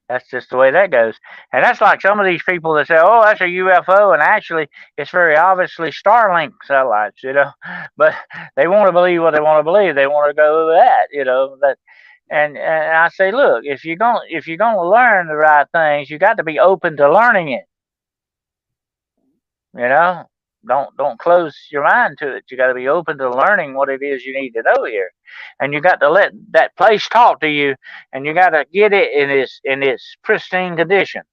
that's just the way that goes. And that's like some of these people that say, "Oh, that's a UFO," and actually, it's very obviously Starlink satellites. You know, but they want to believe what they want to believe. They want to go with that. You know that. And I say, look, if you're gonna learn the right things, you got to be open to learning it. You know, don't close your mind to it. You got to be open to learning what it is you need to know here, and you got to let that place talk to you, and you got to get it in its pristine condition.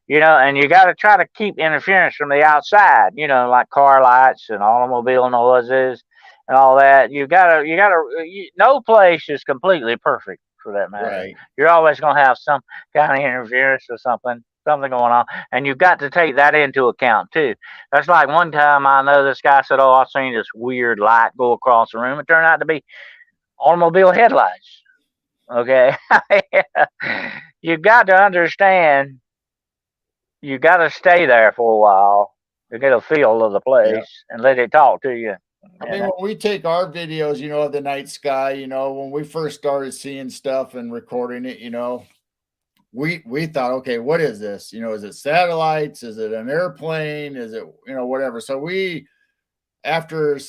You know, and you got to try to keep interference from the outside. You know, like car lights and automobile noises and all that. No place is completely perfect for that matter. Right. You're always going to have some kind of interference or something going on, and you've got to take that into account too. That's like one time I know this guy said, "Oh, I've seen this weird light go across the room." It turned out to be automobile headlights. Okay, you got to understand you got to stay there for a while to get a feel of the Yeah. place and let it talk to you. I You mean, know. when we take our videos, you know, of the night sky, you know, when we first started seeing stuff and recording it, you know, we thought, okay, what is this? You know, is it satellites? Is it an airplane? Is it, you know, whatever? So we, after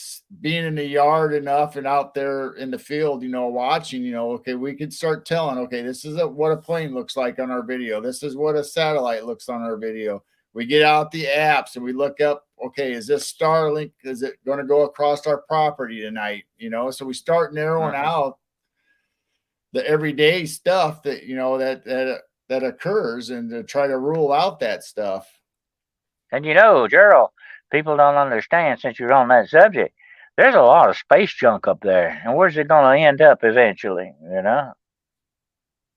being in the yard enough and out there in the field, you know, watching, you know, okay, we could start telling, okay, this is what a plane looks like on our video. This is what a satellite looks on our video. We get out the apps and we look up, okay, is this Starlink? Is it going to go across our property tonight? You know, so we start narrowing Hmm. out the everyday stuff that, you know, that occurs and to try to rule out that stuff. And you know, Gerald, people don't understand since you're on that subject. There's a lot of space junk up there, and where's it going to end up eventually? You know,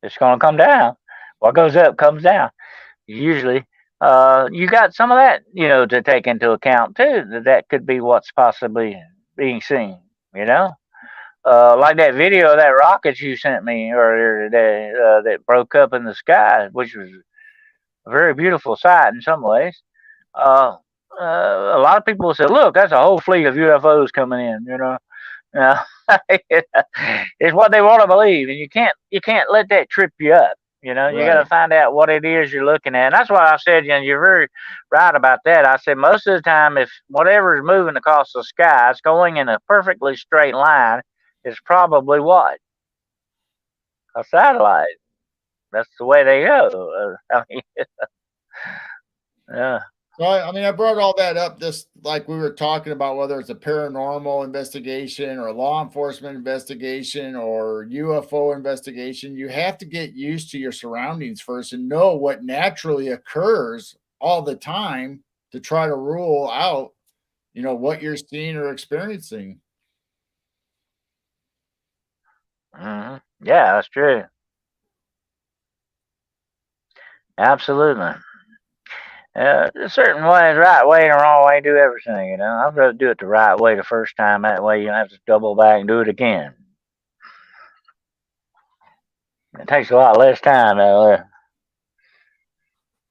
it's going to come down. What goes up comes down. Usually, you got some of that, to take into account too. That could be what's possibly being seen. You know, like that video of that rocket you sent me earlier today that broke up in the sky, which was a very beautiful sight in some ways. Uh, a lot of people say, "Look, that's a whole fleet of UFOs coming in." Uh, it's what they want to believe, and you can't let that trip you up. You got to Right. find out what it is you're looking at. And that's why I said, you're very right about that. I said most of the time, if whatever is moving across the sky is going in a perfectly straight line, it's probably what a satellite. That's the way they go. I mean, yeah. So I mean, I brought all that up just like we were talking about whether it's a paranormal investigation or a law enforcement investigation or UFO investigation. You have to get used to your surroundings first and know what naturally occurs all the time to try to rule out, you know, what you're seeing or experiencing. Yeah, that's true. Absolutely. A certain way, the right way and the wrong way, do everything. I'd rather do it the right way the first time. That way you don't have to double back and do it again. It takes a lot less time though.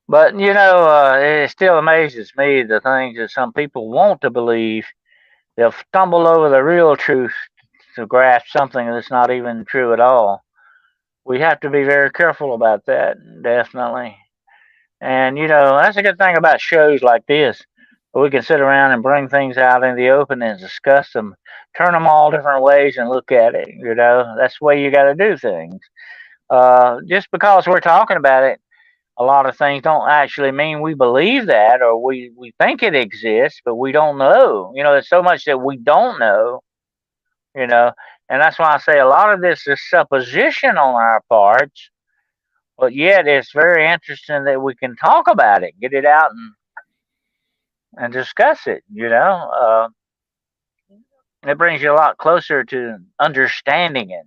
But it still amazes me the things that some people want to believe. They'll stumble over the real truth to grasp something that's not even true at all. We have to be very careful about that, definitely. And that's a good thing about shows like this. We can sit around and bring things out in the open and discuss them, turn them all different ways and look at it. That's the way you got to do things. Just because we're talking about it, a lot of things don't actually mean we believe that or we think it exists, but we don't know. There's so much that we don't know, you know, and that's why I say a lot of this is supposition on our parts, but yet it's very interesting that we can talk about it, get it out and discuss it. It brings you a lot closer to understanding it.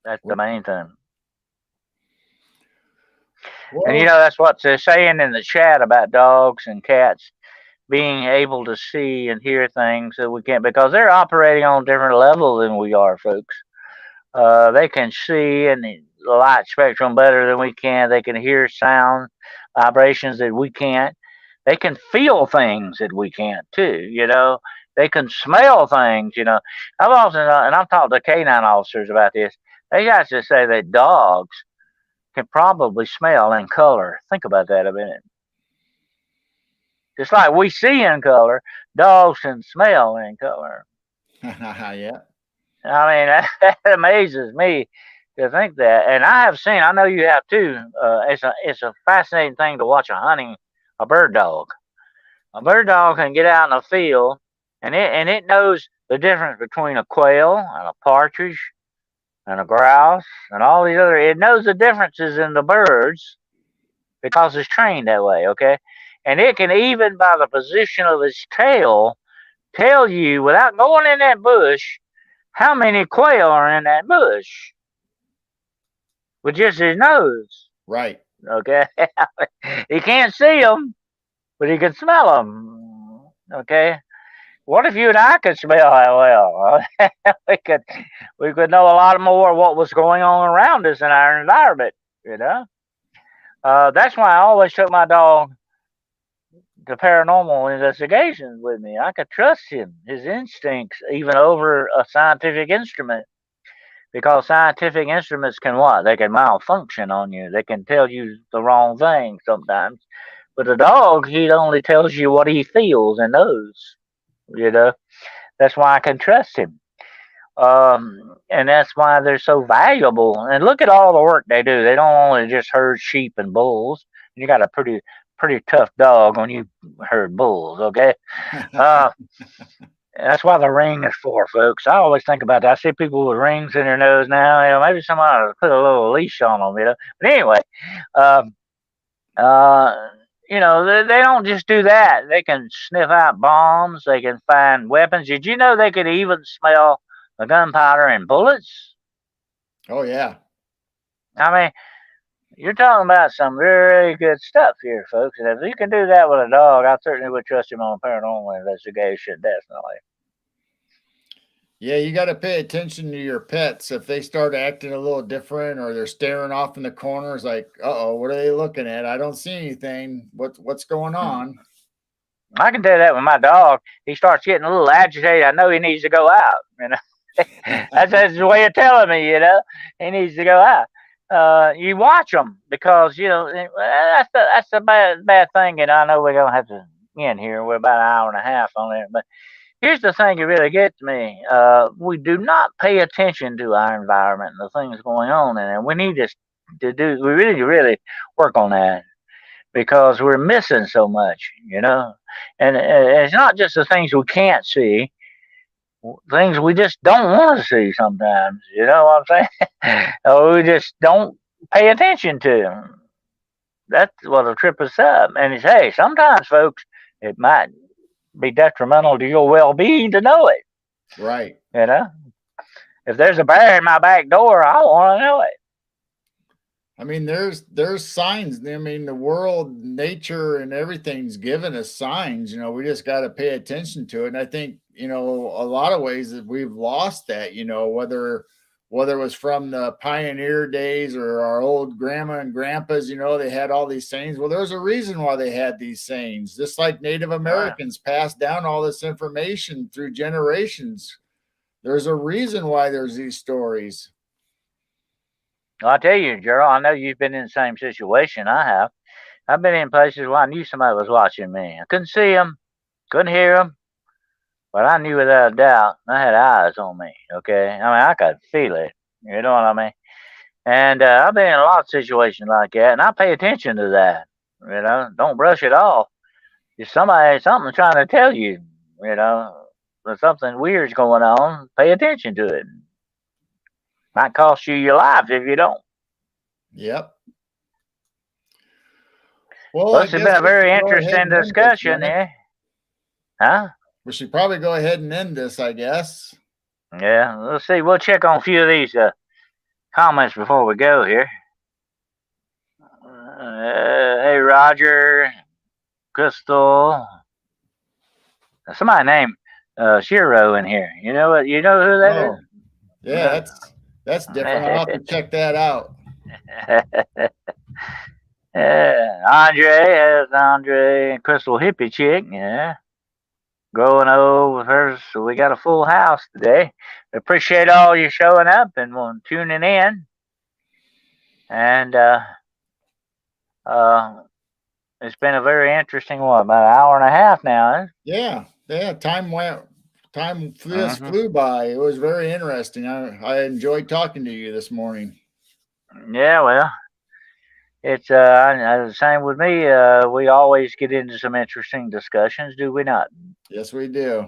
That's the main thing. And Well, that's what they're saying in the chat about dogs and cats being able to see and hear things that we can't, because they're operating on a different level than we are, folks. They can see in the light spectrum better than we can. They can hear sound vibrations that we can't. They can feel things that we can't too. They can smell things. I've often and I've talked to canine officers about this. They guys just say that dogs can probably smell in color. Think about that a minute. Just like we see in color, dogs can smell in color. yeah. I mean, that amazes me to think that. And I have seen, I know you have too. It's a fascinating thing to watch a bird dog. A bird dog can get out in the field, and it knows the difference between a quail and a partridge and a grouse and all these other. It knows the differences in the birds because it's trained that way. Okay, and it can, even by the position of its tail, tell you without going in that bush how many quail are in that bush with just his nose. Right. Okay, he can't see them, but he can smell them. Okay, what if you and I could smell that well? we could know a lot more of what was going on around us in our environment. That's why I always took my dog to paranormal investigations with me. I could trust him, his instincts, even over a scientific instrument. Because scientific instruments can what? They can malfunction on you. They can tell you the wrong thing sometimes. But a dog, he only tells you what he feels and knows. You know, that's why I can trust him. And that's why they're so valuable. And look at all the work they do. They don't only just herd sheep and bulls. You got a pretty tough dog when you herd bulls. Okay. Uh, That's why the ring is for, folks. I always think about that. I see people with rings in their nose now. Maybe somebody ought to put a little leash on them. But anyway, um, uh, they don't just do that. They can sniff out bombs. They can find weapons. Did you know they could even smell the gunpowder and bullets? Oh yeah. I mean, you're talking about some very good stuff here, folks. And if you can do that with a dog, I certainly would trust him on a paranormal investigation, definitely. Yeah, you got to pay attention to your pets. If they start acting a little different or they're staring off in the corners, like, uh-oh, what are they looking at? I don't see anything. What's going on? I can tell that with my dog. He starts getting a little agitated. I know he needs to go out. That's his way of telling me. He needs to go out. You watch them because that's the bad thing. And I know we're gonna have to end here. We're about an hour and a half on it, but here's the thing that really gets me. We do not pay attention to our environment and the things going on in it. We need to do. We really work on that because we're missing so much. And it's not just the things we can't see, things we just don't want to see sometimes. You know what I'm saying? Or we just don't pay attention to them. That's what'll trip us up. And hey, sometimes, folks, it might be detrimental to your well-being to know it. Right. If there's a bear in my back door, I want to know it. I mean, there's signs. I mean, the world, nature, and everything's given us signs. We just got to pay attention to it. And I think, a lot of ways that we've lost that. Whether it was from the pioneer days or our old grandma and grandpas, they had all these sayings. Well, there's a reason why they had these sayings. Just like Native Americans passed down all this information through generations. There's a reason why there's these stories. Well, I'll tell you, Geryl, I know you've been in the same situation I have. I've been in places where I knew somebody was watching me. I couldn't see them, couldn't hear them, but I knew without a doubt I had eyes on me. Okay, I mean I could feel it. You know what I mean? And I've been in a lot of situations like that, and I pay attention to that. Don't brush it off. If something's trying to tell you, there's something weird's going on, pay attention to it. Might cost you your life if you don't. Yep. Well, It's been a very interesting discussion here. Huh? We should probably go ahead and end this, I guess. Yeah, let's see. We'll check on a few of these comments before we go here. Hey, Roger, Crystal. Somebody named Shiro in here. You know what? You know who that is? Yeah, that's different. I'll have to check that out. Andre and Crystal Hippie Chick. Yeah. Growing old with her, so we got a full house today. We appreciate all you showing up and tuning in. And it's been a very interesting about an hour and a half now. Yeah. Time flew by. It was very interesting. I enjoyed talking to you this morning. Yeah, well, it's the same with me. We always get into some interesting discussions, do we not? Yes, we do.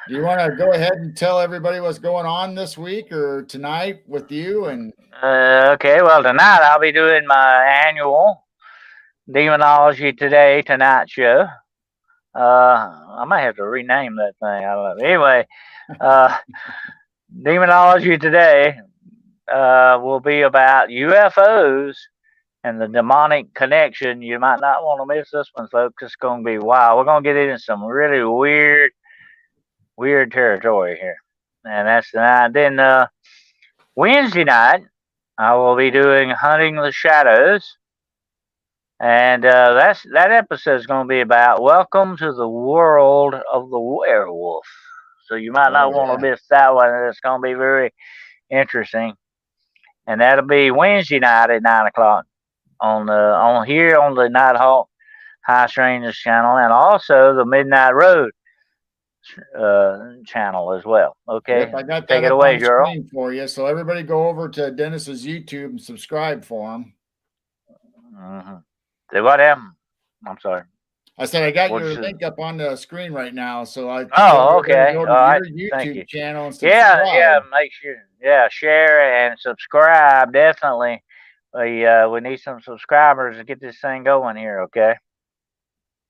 Do you want to go ahead and tell everybody what's going on this week or tonight with you? And okay, well, tonight I'll be doing my annual Demonology Tonight show. I might have to rename that thing. I don't know. Anyway, Demonology Today will be about UFOs and the demonic connection. You might not want to miss this one, folks. It's going to be wild. We're going to get into some really weird territory here. And that's tonight. Then Wednesday night, I will be doing Hunting the Shadows. And that episode is going to be about Welcome to the World of the Werewolf. So you might not want to miss that one. It's going to be very interesting. And that'll be Wednesday night at 9:00 on here on the Nighthawk High Strangers channel, and also the Midnight Road channel as well. Okay, yep, I got that. Take it away, Geryl. For you. So everybody go over to Dennis's YouTube and subscribe for him. Say what happened? I'm sorry. I said I got your link up on the screen right now, so I. Okay. Go to your YouTube channel and subscribe. Yeah. Make sure, share and subscribe definitely. We need some subscribers to get this thing going here. Okay.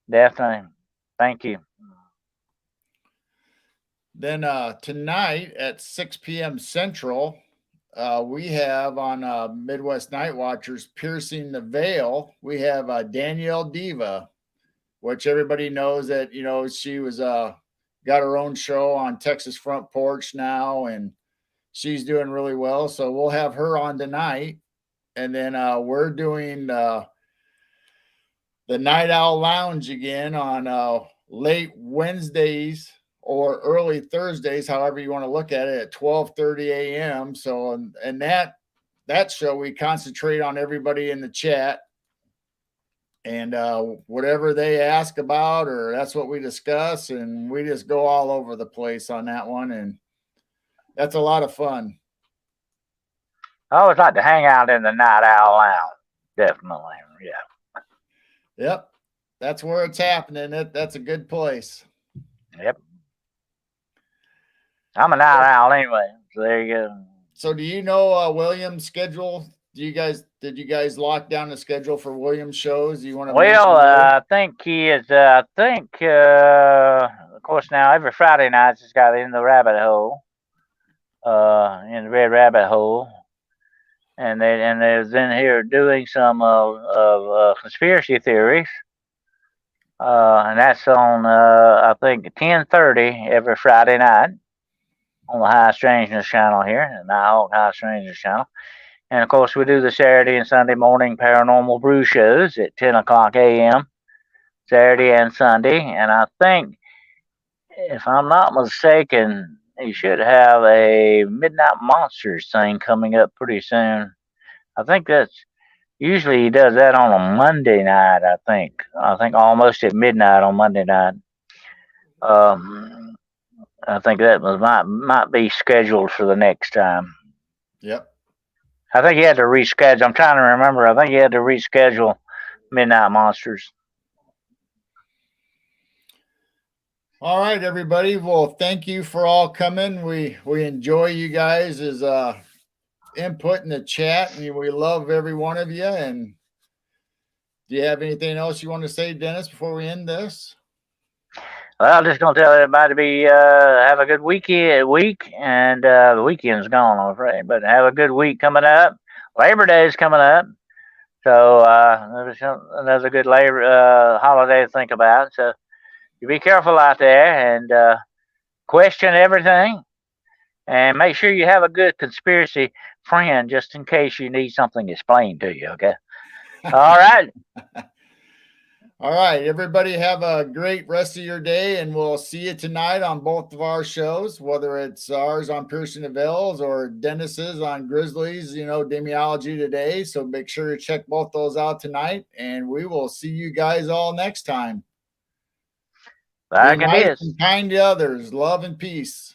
Definitely. Thank you. Then tonight at 6 p.m. Central, we have on Midwest Night Watchers Piercing the Veil. We have Danielle Diva, which everybody knows that, she was got her own show on Texas Front Porch now, and she's doing really well. So we'll have her on tonight. And then we're doing the Night Owl Lounge again on late Wednesdays or early Thursdays, however you want to look at it, at 12:30 a.m. So, and that show, we concentrate on everybody in the chat. And whatever they ask about, or that's what we discuss, and we just go all over the place on that one, and that's a lot of fun. I always like to hang out in the Night Owl Lounge, definitely, yeah. Yep, that's where it's happening. That's a good place. Yep. I'm a night owl anyway, so there you go. So, do you know William's schedule? Did you guys lock down the schedule for William's shows? Do you want to? Well, I think he is. Of course, now every Friday night he's got In the Rabbit Hole, in the Red Rabbit Hole, and they've been here doing some of conspiracy theories, and that's on I think 10:30 every Friday night on the High Strangeness channel here, the Nighthawk High Strangeness channel. And of course, we do the Saturday and Sunday morning Paranormal Brew shows at 10:00 a.m. Saturday and Sunday. And I think, if I'm not mistaken, he should have a Midnight Monsters thing coming up pretty soon. I think usually he does that on a Monday night. I think almost at midnight on Monday night. I think that might be scheduled for the next time. Yep. I think he had to reschedule. I'm trying to remember. I think he had to reschedule Midnight Monsters. All right, everybody. Well, thank you for all coming. We enjoy you guys' input in the chat, and we love every one of you. And do you have anything else you want to say, Dennis, before we end this? Well, just gonna tell everybody to be have a good week, and the weekend's gone, I'm afraid. But have a good week coming up. Labor Day is coming up, so another good labor holiday to think about. So you be careful out there and question everything, and make sure you have a good conspiracy friend just in case you need something explained to you. Okay. All right. All right, everybody have a great rest of your day, and we'll see you tonight on both of our shows, whether it's ours on Piercing the Veils or Dennis's on Grizzlies, Demiology Today. So make sure to check both those out tonight, and we will see you guys all next time. Be Like it nice is. and kind to others. Love and peace.